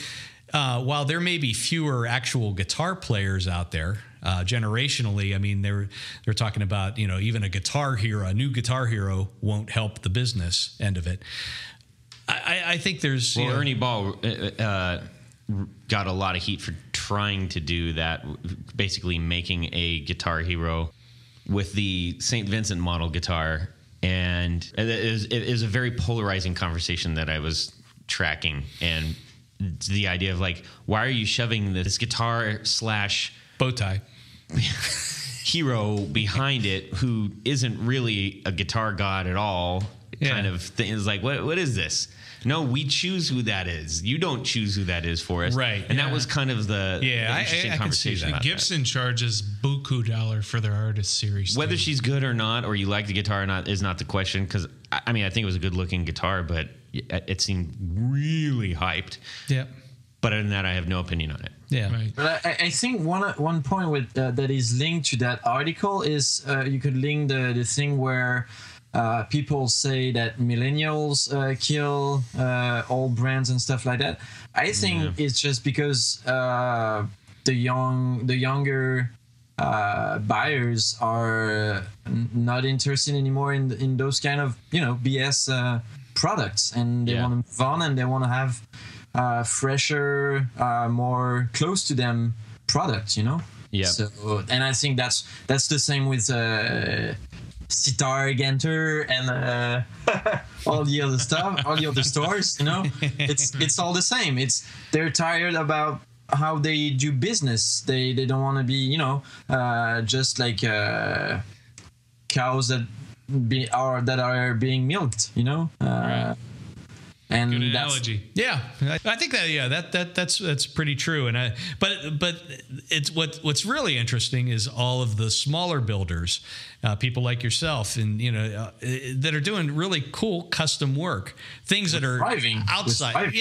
while there may be fewer actual guitar players out there, generationally, I mean, they're talking about, even a new guitar hero won't help the business end of it. I think there's... Well, Ernie Ball got a lot of heat for trying to do that, basically making a guitar hero with the St. Vincent model guitar. And it is a very polarizing conversation that I was tracking. And the idea of, like, why are you shoving this guitar / bow tie hero behind it who isn't really a guitar god at all? Kind of thing. Is like, what is this? No, we choose who that is. You don't choose who that is for us. Right. And that was kind of the interesting conversation. Gibson charges buku dollar for their artist series. Whether she's good or not, or you like the guitar or not, is not the question. Because, I mean, I think it was a good looking guitar, but it seemed really hyped. Yeah. But other than that, I have no opinion on it. Yeah. Right. But I think one point with that is linked to that article is you could link the thing where people say that millennials kill all brands and stuff like that. I think it's just because the younger buyers are not interested anymore in those kind of BS products, and they want to move on, and they want to have fresher, more close to them products. Yeah. So, and I think that's the same with Sitar, Genter, and all the other stuff, all the other stores. It's all the same. They're tired about how they do business. They don't want to be just like cows that are being milked. Right. And good analogy. Yeah, I think that's pretty true. And but it's what's really interesting is all of the smaller builders, people like yourself, and that are doing really cool custom work, things that are outside.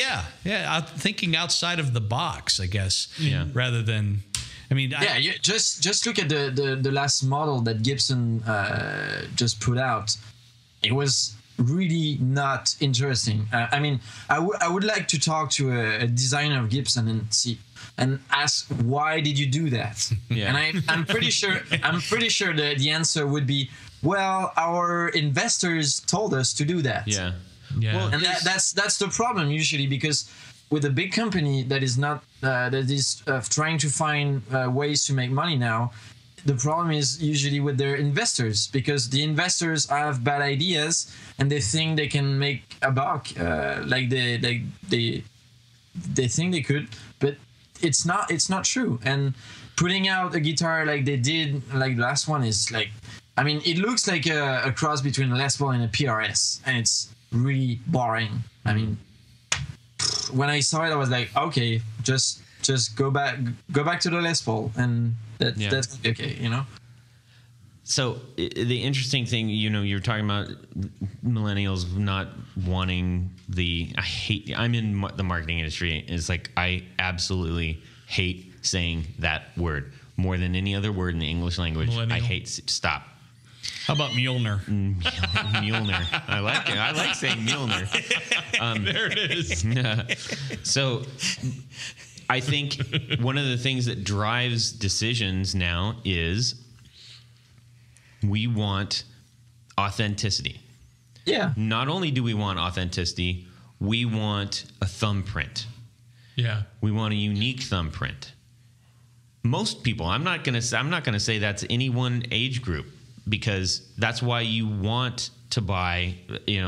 Thinking outside of the box, I guess. Yeah. Rather than, I mean, just look at the last model that Gibson just put out. It was really not interesting. I mean, I would like to talk to a designer of Gibson and ask, why did you do that? Yeah. And I'm pretty sure that the answer would be, well, our investors told us to do that. Yeah. Yeah. Well, and that's the problem usually, because with a big company that is not trying to find ways to make money now, the problem is usually with their investors, because the investors have bad ideas and they think they can make a buck, like they think they could, but it's not true. And putting out a guitar like they did, like the last one, is like, I mean, it looks like a cross between a Les Paul and a PRS, and it's really boring. I mean, when I saw it, I was like, okay, just go back to the Les Paul, and that's okay, So the interesting thing, you're talking about millennials not wanting I'm in the marketing industry. It's like, I absolutely hate saying that word more than any other word in the English language. Millennial. I hate, stop. how about Mjolnir? Mjolnir. I like it. I like saying Mjolnir. There it is. So I think one of the things that drives decisions now is we want authenticity. Yeah. Not only do we want authenticity, we want a thumbprint. Yeah. We want a unique thumbprint. Most people, I'm not going to say that's any one age group, because that's why you want to buy,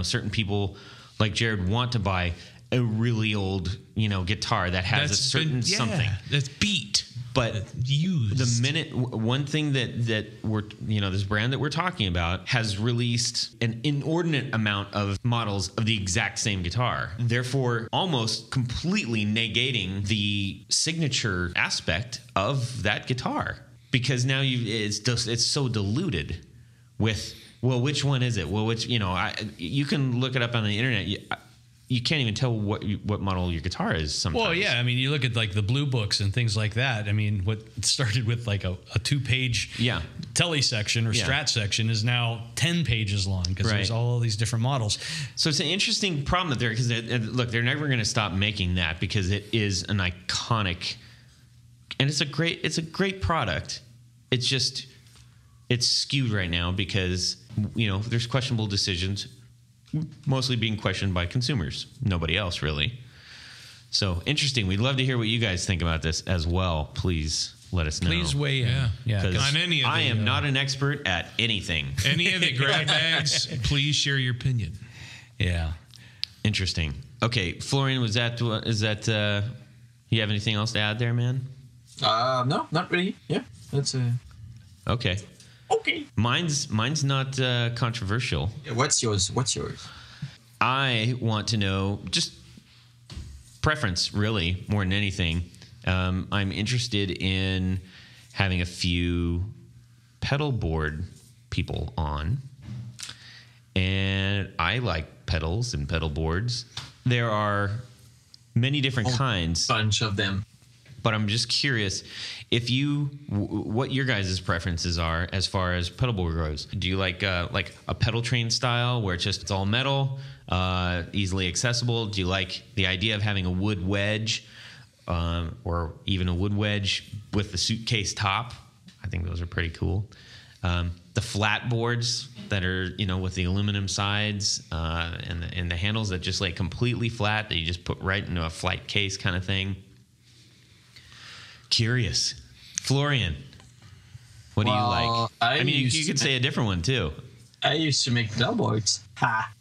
certain people like Jared want to buy a really old, guitar that has a certain something that's beat. But used. the minute one thing that we're this brand that we're talking about has released an inordinate amount of models of the exact same guitar, therefore almost completely negating the signature aspect of that guitar, because now it's so diluted with, well, which one is it? Well, which you can look it up on the internet. You can't even tell what model your guitar is sometimes. Well, yeah. I mean, you look at like the blue books and things like that. I mean, what started with like a 2-page tele section or strat section is now 10 pages long because there's all these different models. So it's an interesting problem there because, look, they're never going to stop making that because it is an iconic, and it's a great product. It's just, it's skewed right now because, there's questionable decisions, mostly being questioned by consumers, nobody else really. So interesting. We'd love to hear what you guys think about this as well. Please let us know. Please weigh in. Yeah. On any of I am not an expert at anything. Any of the grab bags, please share your opinion. Yeah. Interesting. Okay, Florian, is that you have anything else to add there, man? No, not really. Yeah, that's okay. Okay. Mine's not controversial. What's yours? I want to know just preference, really, more than anything. I'm interested in having a few pedal board people on, and I like pedals and pedal boards. There are many different kinds. Bunch of them. But I'm just curious what your guys' preferences are as far as pedal board goes. Do you like a pedal train style where it's all metal, easily accessible? Do you like the idea of having a wood wedge, or even a wood wedge with the suitcase top? I think those are pretty cool. The flat boards that are with the aluminum sides and the handles that just lay completely flat that you just put right into a flight case kind of thing. Curious. Florian, what do you like? I mean, you could say a different one too. I used to make pedal boards. Ha.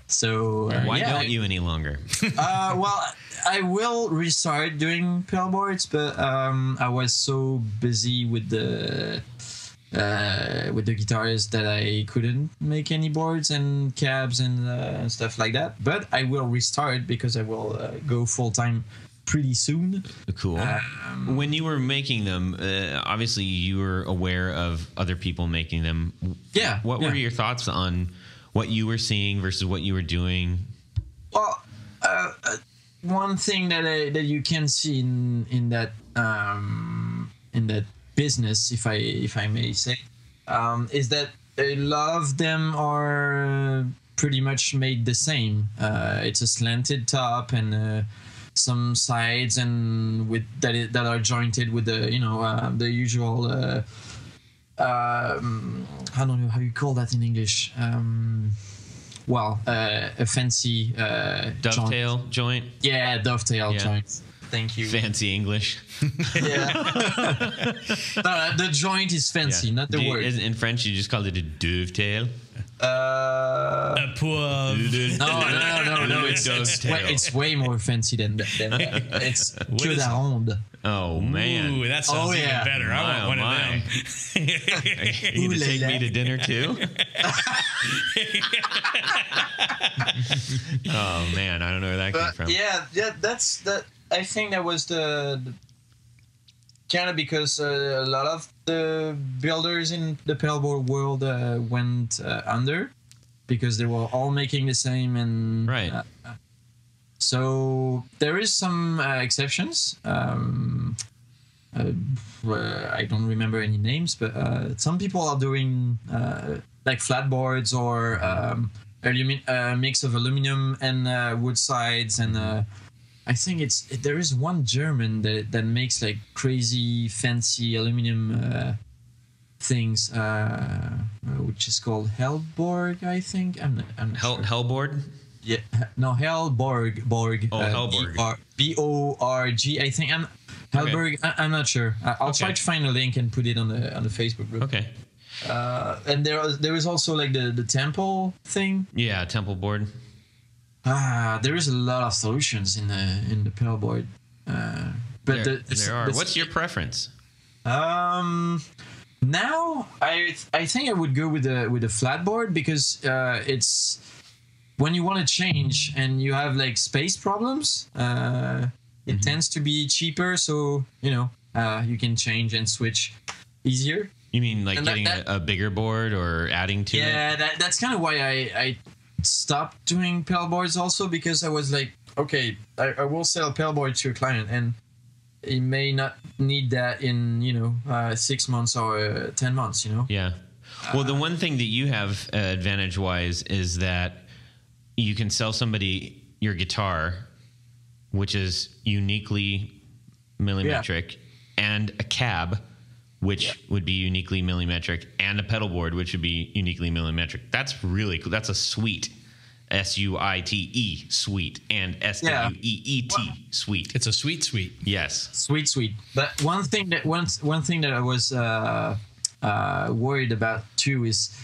So why don't you any longer? Well, I will restart doing pedal boards, but I was so busy with the guitarist that I couldn't make any boards and cabs and stuff like that. But I will restart because I will go full time pretty soon. Cool. When you were making them, obviously you were aware of other people making them. Yeah. What were your thoughts on what you were seeing versus what you were doing? Well, one thing that you can see in that business, if I may say, is that a lot of them are pretty much made the same. It's a slanted top and some sides and with that are jointed with the the usual I don't know how you call that in English. A fancy dovetail joint. Yeah, dovetail joint. Thank you. Fancy English. Yeah. No, the joint is fancy, not the word. In French, you just called it a dovetail. No. It's way more fancy than it's queue d'arronde. Oh man! Ooh, that sounds even better. I want one of them. Are you gonna take me to dinner too? Oh man, I don't know where that came from. Yeah, that's that. I think that was the kind of because a lot of the builders in the pedalboard world went under because they were all making the same and so there is some exceptions. I don't remember any names, but some people are doing like flatboards or mix of aluminum and wood sides and. I think there is one German that makes like crazy fancy aluminum things, which is called Hellborg. I think I'm not sure. Hellboard. Yeah, no, Hellborg. Oh, Hellborg. B-O-R-G. I think Hellborg. I'm not sure. I'll try to find a link and put it on the Facebook group. Okay. And there is also like the temple thing. Yeah, temple board. There is a lot of solutions in the pedal board. But There are. What's your preference? Now I think I would go with a flat board because it's when you want to change and you have like space problems. It tends to be cheaper, so you can change and switch easier. You mean like getting a bigger board or adding to it? Yeah, that's kind of why I stopped doing pedal boards also, because I was like, okay, I will sell a pedal board to a client and it may not need that in 6 months or 10 months. Yeah. Well, the one thing that you have advantage wise is that you can sell somebody your guitar, which is uniquely millimetric, and a cab, which would be uniquely millimetric, and a pedal board, which would be uniquely millimetric. That's really cool. That's a suite. SUITE suite and SWEET suite. It's a sweet. Yes. Sweet. But one thing that I was worried about too is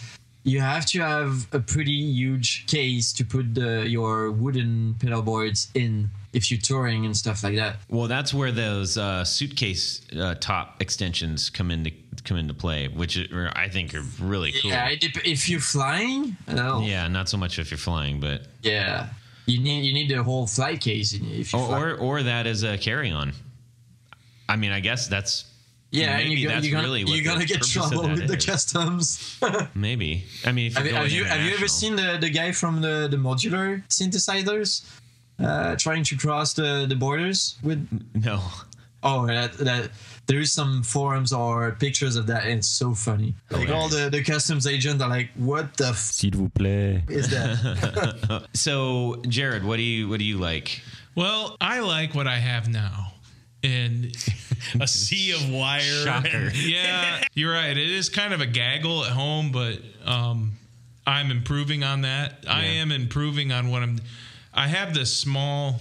you have to have a pretty huge case to put your wooden pedal boards in if you're touring and stuff like that. Well, that's where those suitcase top extensions come into play, which I think are really cool. Yeah, if you're flying, yeah, not so much if you're flying, but yeah, you need the whole flight case if you fly. or that as a carry-on. I mean, I guess that's maybe you're gonna get trouble with the customs. Maybe. I mean, if have you ever seen the guy from the modular synthesizers trying to cross the borders with? No. Oh, that there is some forums or pictures of that, and it's so funny. Like all the customs agents are like, "What the s'il vous plaît is that?" So, Jared, what do you like? Well, I like what I have now. And a sea of wire. Shocker. Yeah, you're right. It is kind of a gaggle at home, but I'm improving on that. Yeah. I am improving on what I have this small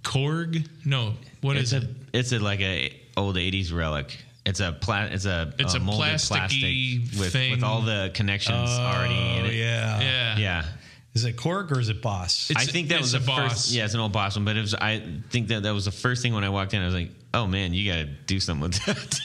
Korg. No, what is it? It's like a old 80s relic. It's a molded plasticky plastic thing with all the connections already in it. Yeah. Is it Korg or is it Boss? I think that was the first. Yeah, it's an old Boss one, but I think that was the first thing when I walked in. I was like, "Oh man, you got to do something with that."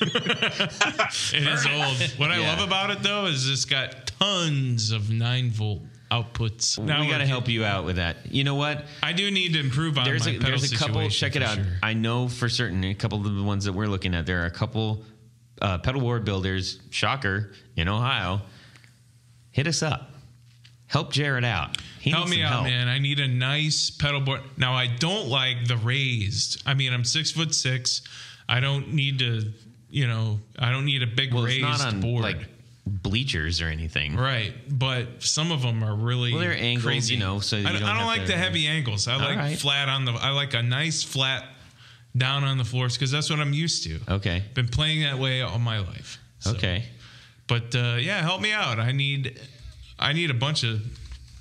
It is old. What I love about it though is it's got tons of 9-volt outputs. Now we got to help you out with that. You know what? I do need to improve on there's a couple. Check it out. Sure. I know for certain a couple of the ones that we're looking at. There are a couple pedal board builders. Shocker in Ohio. Hit us up. Help Jared out. Help me out, man. I need a nice pedal board. Now, I don't like the raised. I mean, I'm 6'6". I don't need to, I don't need a big raised it's not on, board. Like bleachers or anything. Right. But some of them are really they're angles, crazy. So I don't like the heavy angles. I like flat I like a nice flat down on the floors because that's what I'm used to. Okay. Been playing that way all my life. So. Okay. But help me out. I need a bunch of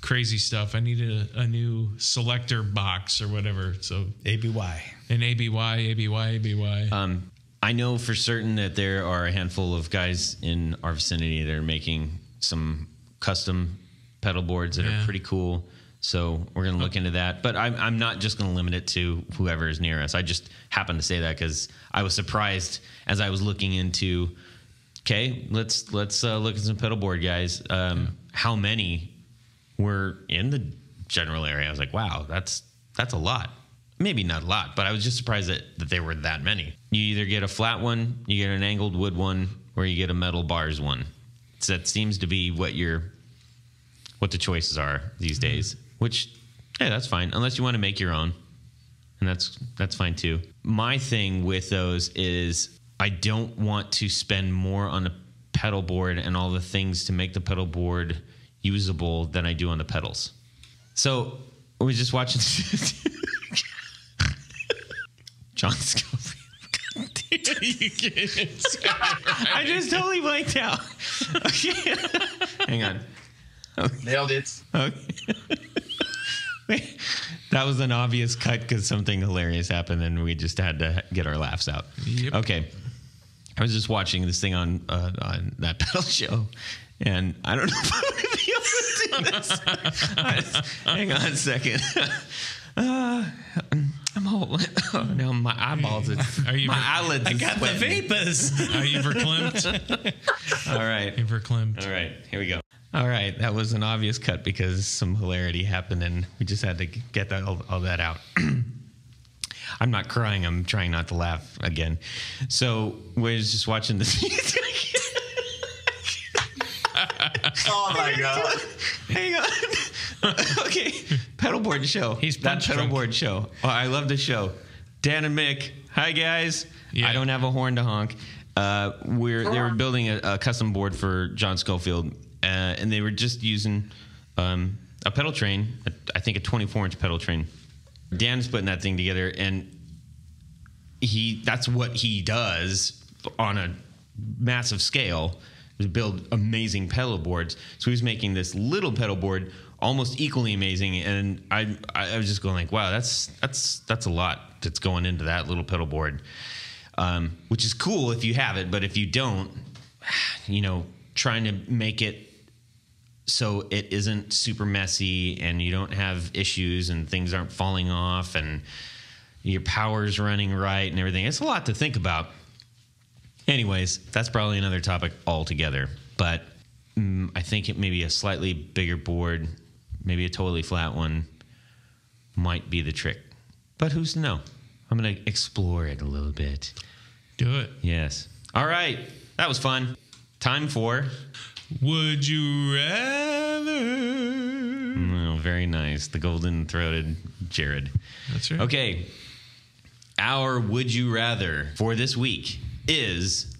crazy stuff. I need a new selector box or whatever. So ABY. An ABY. I know for certain that there are a handful of guys in our vicinity that are making some custom pedal boards that are pretty cool. So we're going to look into that. But I'm not just going to limit it to whoever is near us. I just happened to say that because I was surprised as I was looking into, okay, let's look at some pedal board guys. How many were in the general area? I was like, wow, that's a lot. Maybe not a lot, but I was just surprised that there were that many. You either get a flat one, you get an angled wood one, or you get a metal bars one. So that seems to be what the choices are these days. Which, hey, that's fine, unless you want to make your own, and that's fine too. My thing with those is I don't want to spend more on a pedal board and all the things to make the pedal board usable than I do on the pedals. So I was just watching John Scofield. I just totally blanked out. Okay. Hang on. Okay. Nailed it. Okay. That was an obvious cut because something hilarious happened and we just had to get our laughs out. Yep. Okay. I was just watching this thing on that pedal show, and I don't know if I'm going to be able to do this. Hang on a second. I'm all, oh no, my eyeballs. My eyelids. I got sweating. the vapors. Are you verklempt? All right. You verklempt. All right. Here we go. All right. That was an obvious cut because some hilarity happened, and we just had to get that all that out. I'm not crying. I'm trying not to laugh again. So we're just watching this. Oh my god! Hang on. Okay, pedalboard show. He's that punch drunk. pedalboard show. Oh, I love the show. Dan and Mick. Hi guys. Yeah. I don't have a horn to honk. They were building a custom board for John Schofield, and they were just using a pedal train. I think a 24-inch pedal train. Dan's putting that thing together, and that's what he does on a massive scale. To build amazing pedal boards. So he's making this little pedal board almost equally amazing, and I was just going like, wow, that's a lot that's going into that little pedal board, which is cool if you have it, but if you don't, trying to make it so it isn't super messy and you don't have issues and things aren't falling off and your power's running right and everything. It's a lot to think about. Anyways, that's probably another topic altogether. But I think it maybe a slightly bigger board, maybe a totally flat one, might be the trick. But who's to know? I'm going to explore it a little bit. Do it. Yes. All right. That was fun. Time for... Would you rather? Oh, very nice. The golden-throated Jared. That's right. Okay. Our Would You Rather for this week is...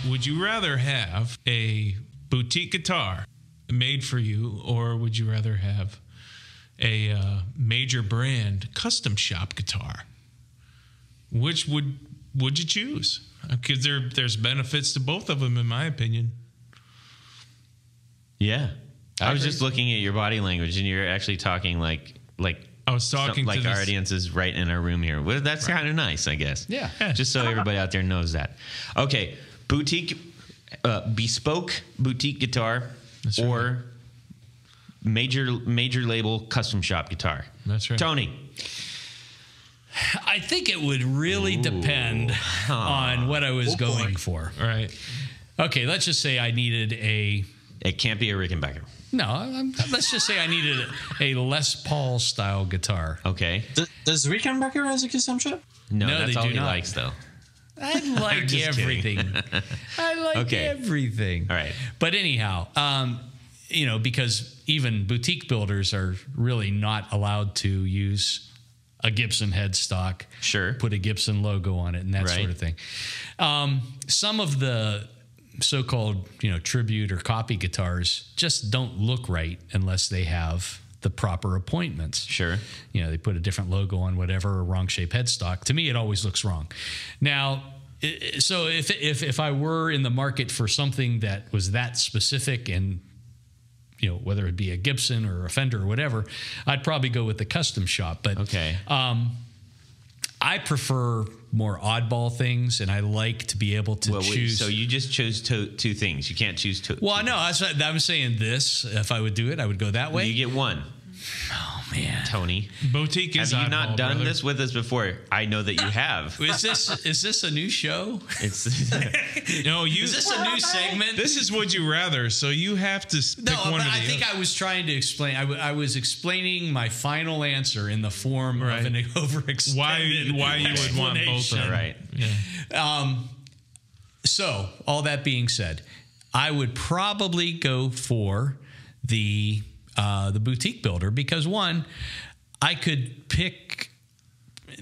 Would you rather have a boutique guitar made for you, or would you rather have a major brand custom shop guitar? Which would you choose? Because there's benefits to both of them, in my opinion. Yeah. I was just looking at your body language, and you're actually talking like I was talking like to our this, audience is right in our room here. Well, that's kind of nice, I guess. Yeah. Just so everybody out there knows that. Okay. Boutique, bespoke boutique guitar, That's or major label custom shop guitar. That's right. Tony. I think it would really depend on what I was going for. All right. Okay, let's just say I needed It can't be a Rickenbacker. let's just say I needed a Les Paul style guitar. Okay. Does Rickenbacker has a custom shop? No, No, that's they all do he not. likes, though. I like just everything. I like Okay. everything. All right. But anyhow, because even boutique builders are really not allowed to use a Gibson headstock. Sure. Put a Gibson logo on it and that Right. sort of thing. Some of the so-called, tribute or copy guitars just don't look right unless they have the proper appointments. Sure. They put a different logo on whatever, a wrong shape headstock. To me, it always looks wrong. Now, so if I were in the market for something that was that specific and, whether it be a Gibson or a Fender or whatever, I'd probably go with the custom shop. But Okay. I prefer more oddball things, and I like to be able to choose. So you just chose two things. You can't choose two. Well, no, I'm saying this. If I would do it, I would go that way. You get one. Oh man, Tony. Boutique is Have you not oddball, done brother. this with us before? I know that you have. is this a new show? It's No, Is this a new segment? This is Would You Rather, so you have to pick No, one but or the I other. think I was trying to explain. I was explaining my final answer in the form of an overextended why you would want both of explanation. them. right. Yeah. So, all that being said, I would probably go for the boutique builder because one, I could pick.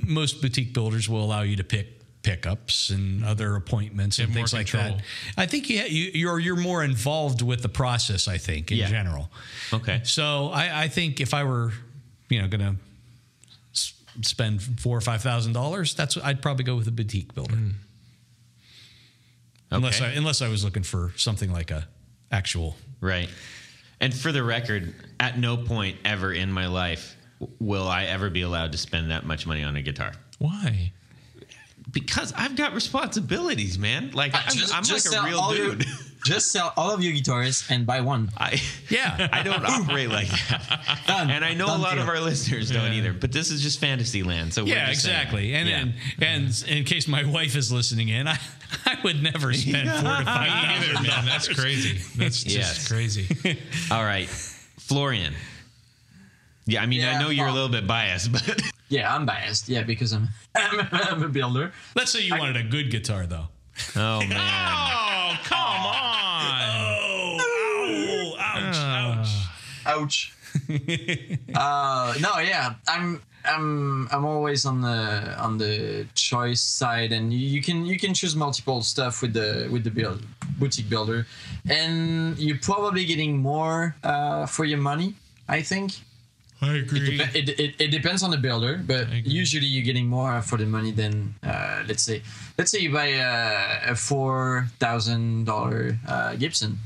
Most boutique builders will allow you to pick pickups and other appointments and Have more things like control. that. I think you're more involved with the process. I think in general. Okay. So I think if I were, going to spend $4,000 or $5,000, I'd probably go with a boutique builder. Okay. Unless I was looking for something like a actual. Right. And for the record, at no point ever in my life will I ever be allowed to spend that much money on a guitar. Why? Because I've got responsibilities, man. Like I'm like a real dude. Just sell all of your guitars and buy one. I don't operate like that. Done. And I know a lot of our listeners don't either. But this is just fantasy land. So Yeah, exactly. And in case my wife is listening in, I would never spend $4,000 to $5,000. Man, that's crazy. That's just crazy. All right, Florian. Yeah, I mean, I know you're a little bit biased, but Yeah, I'm biased. Yeah, because I'm a builder. Let's say you wanted a good guitar, though. oh man, Oh, come on. Oh, ouch. No, yeah, I'm always on the choice side, and you can choose multiple stuff with the boutique builder, and you're probably getting more for your money, I think. I agree. It depends on the builder, but usually you're getting more for the money than let's say you buy a $4,000 Gibson.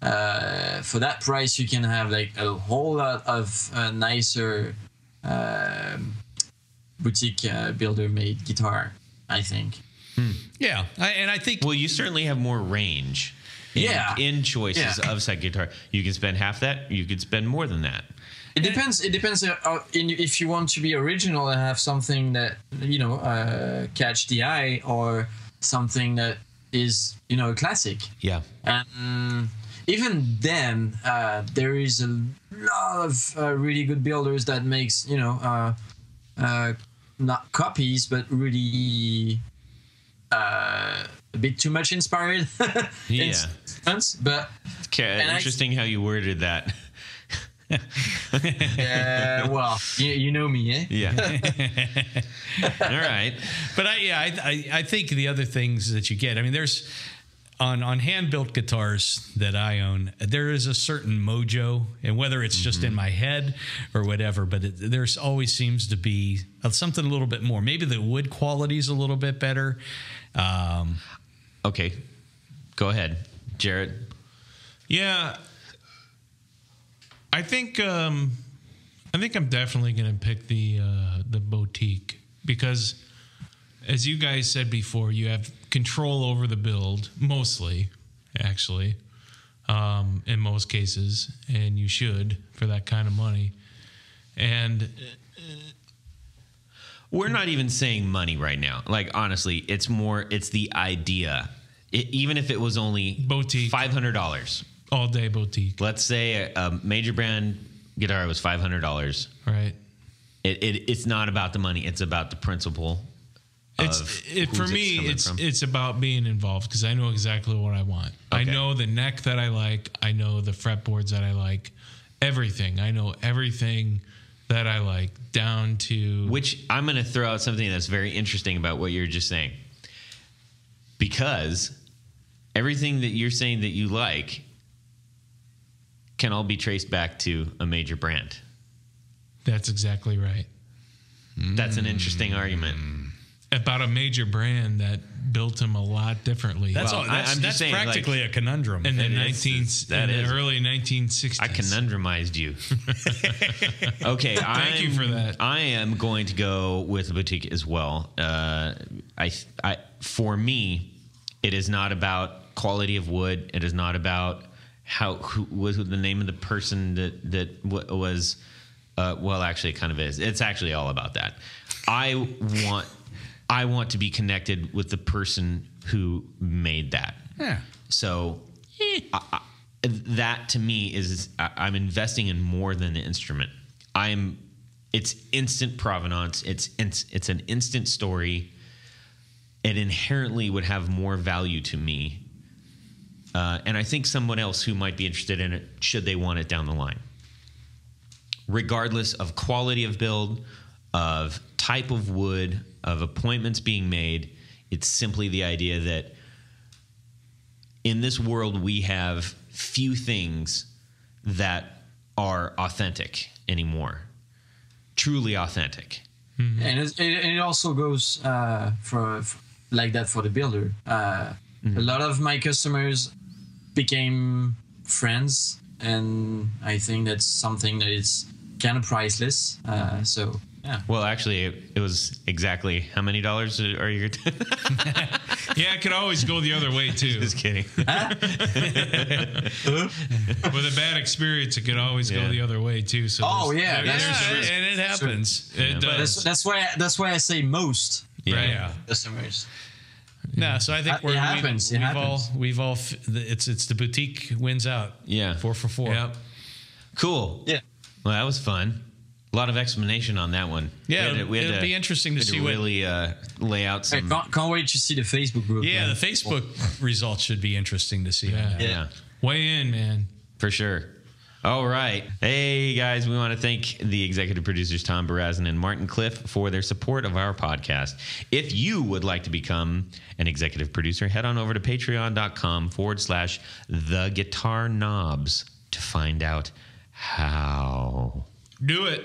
For that price, you can have like a whole lot of nicer boutique builder made guitar, I think. Yeah, and I think well, you certainly have more range. In choices of said guitar, you can spend half that. You could spend more than that. It depends. It depends if you want to be original and have something that catch the eye, or something that is a classic. Yeah. And even then, there is a lot of really good builders that makes not copies, but really a bit too much inspired. Yeah. But interesting how you worded that. Well, you know me, eh? Yeah. All right. But I think the other things that you get, I mean, there's on hand-built guitars that I own, there is a certain mojo, and whether it's just in my head or whatever, but there's always seems to be something a little bit more. Maybe the wood quality is a little bit better. Okay. Go ahead, Jared. Yeah. I think I'm definitely going to pick the boutique, because, as you guys said before, you have control over the build, mostly, actually, in most cases, and you should for that kind of money. And we're not even saying money right now. Like, honestly, it's the idea. Even if it was only boutique $500. All day boutique. Let's say a major brand guitar was $500. Right. It's not about the money. It's about the principle. For me, it's about being involved, because I know exactly what I want. Okay. I know the neck that I like. I know the fretboards that I like. Everything. I know everything that I like, down to... Which I'm going to throw out something that's very interesting about what you're just saying. Because everything that you're saying that you like can all be traced back to a major brand. That's exactly right. That's an interesting argument. About a major brand that built them a lot differently. That's saying, practically a conundrum. In the early 1960s. I conundrumized you. Okay. Thank you for that. I am going to go with a boutique as well. For me, it is not about quality of wood. It is not about who was the name of the person that was. Well, actually, it kind of is. It's actually all about that. I want to be connected with the person who made that. Yeah. So that to me is I'm investing in more than the instrument. It's instant provenance. It's an instant story. It inherently would have more value to me. And I think someone else who might be interested in it, should they want it down the line. Regardless of quality of build, of type of wood, of appointments being made, it's simply the idea that in this world we have few things that are authentic anymore. Truly authentic. Mm-hmm. And it also goes for like that for the builder. A lot of my customers became friends, and I think that's something that is kind of priceless. So yeah. Well, actually, it was exactly how many dollars are you? Yeah, it could always go the other way too. Just kidding. With a bad experience, it could always go the other way too. So And it happens. It does. That's why I say most Yeah. customers. No, so I think It happens. It's the boutique wins out. Yeah. 4 for 4. Yep. Cool. Yeah. Well, that was fun. A lot of explanation on that one. Yeah, it'll be interesting to see really lay out some. Can't wait to see the Facebook group. Yeah, the Facebook results should be interesting to see. Yeah. Weigh in, man. For sure. All right. Hey, guys, we want to thank the executive producers, Tom Barazin and Martin Cliff, for their support of our podcast. If you would like to become an executive producer, head on over to patreon.com/theguitarknobs to find out how. Do it.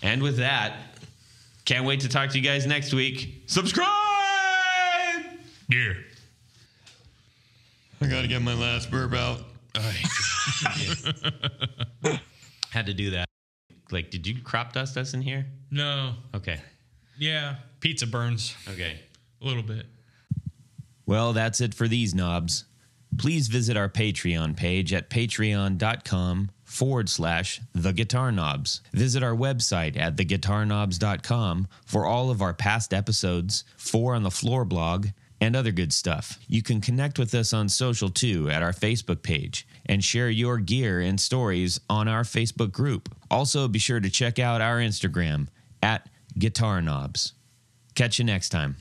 And with that, can't wait to talk to you guys next week. Subscribe! Yeah. I got to get my last burp out. Had to do that. Like, did you crop dust us in here? No. Okay. Yeah. Pizza burns. Okay. A little bit. Well, that's it for these knobs. Please visit our Patreon page at patreon.com/theguitarknobs. Visit our website at theguitarknobs.com for all of our past episodes, 4 on the Floor blog, and other good stuff. You can connect with us on social too at our Facebook page and share your gear and stories on our Facebook group. Also, be sure to check out our Instagram at Guitar Knobs. Catch you next time.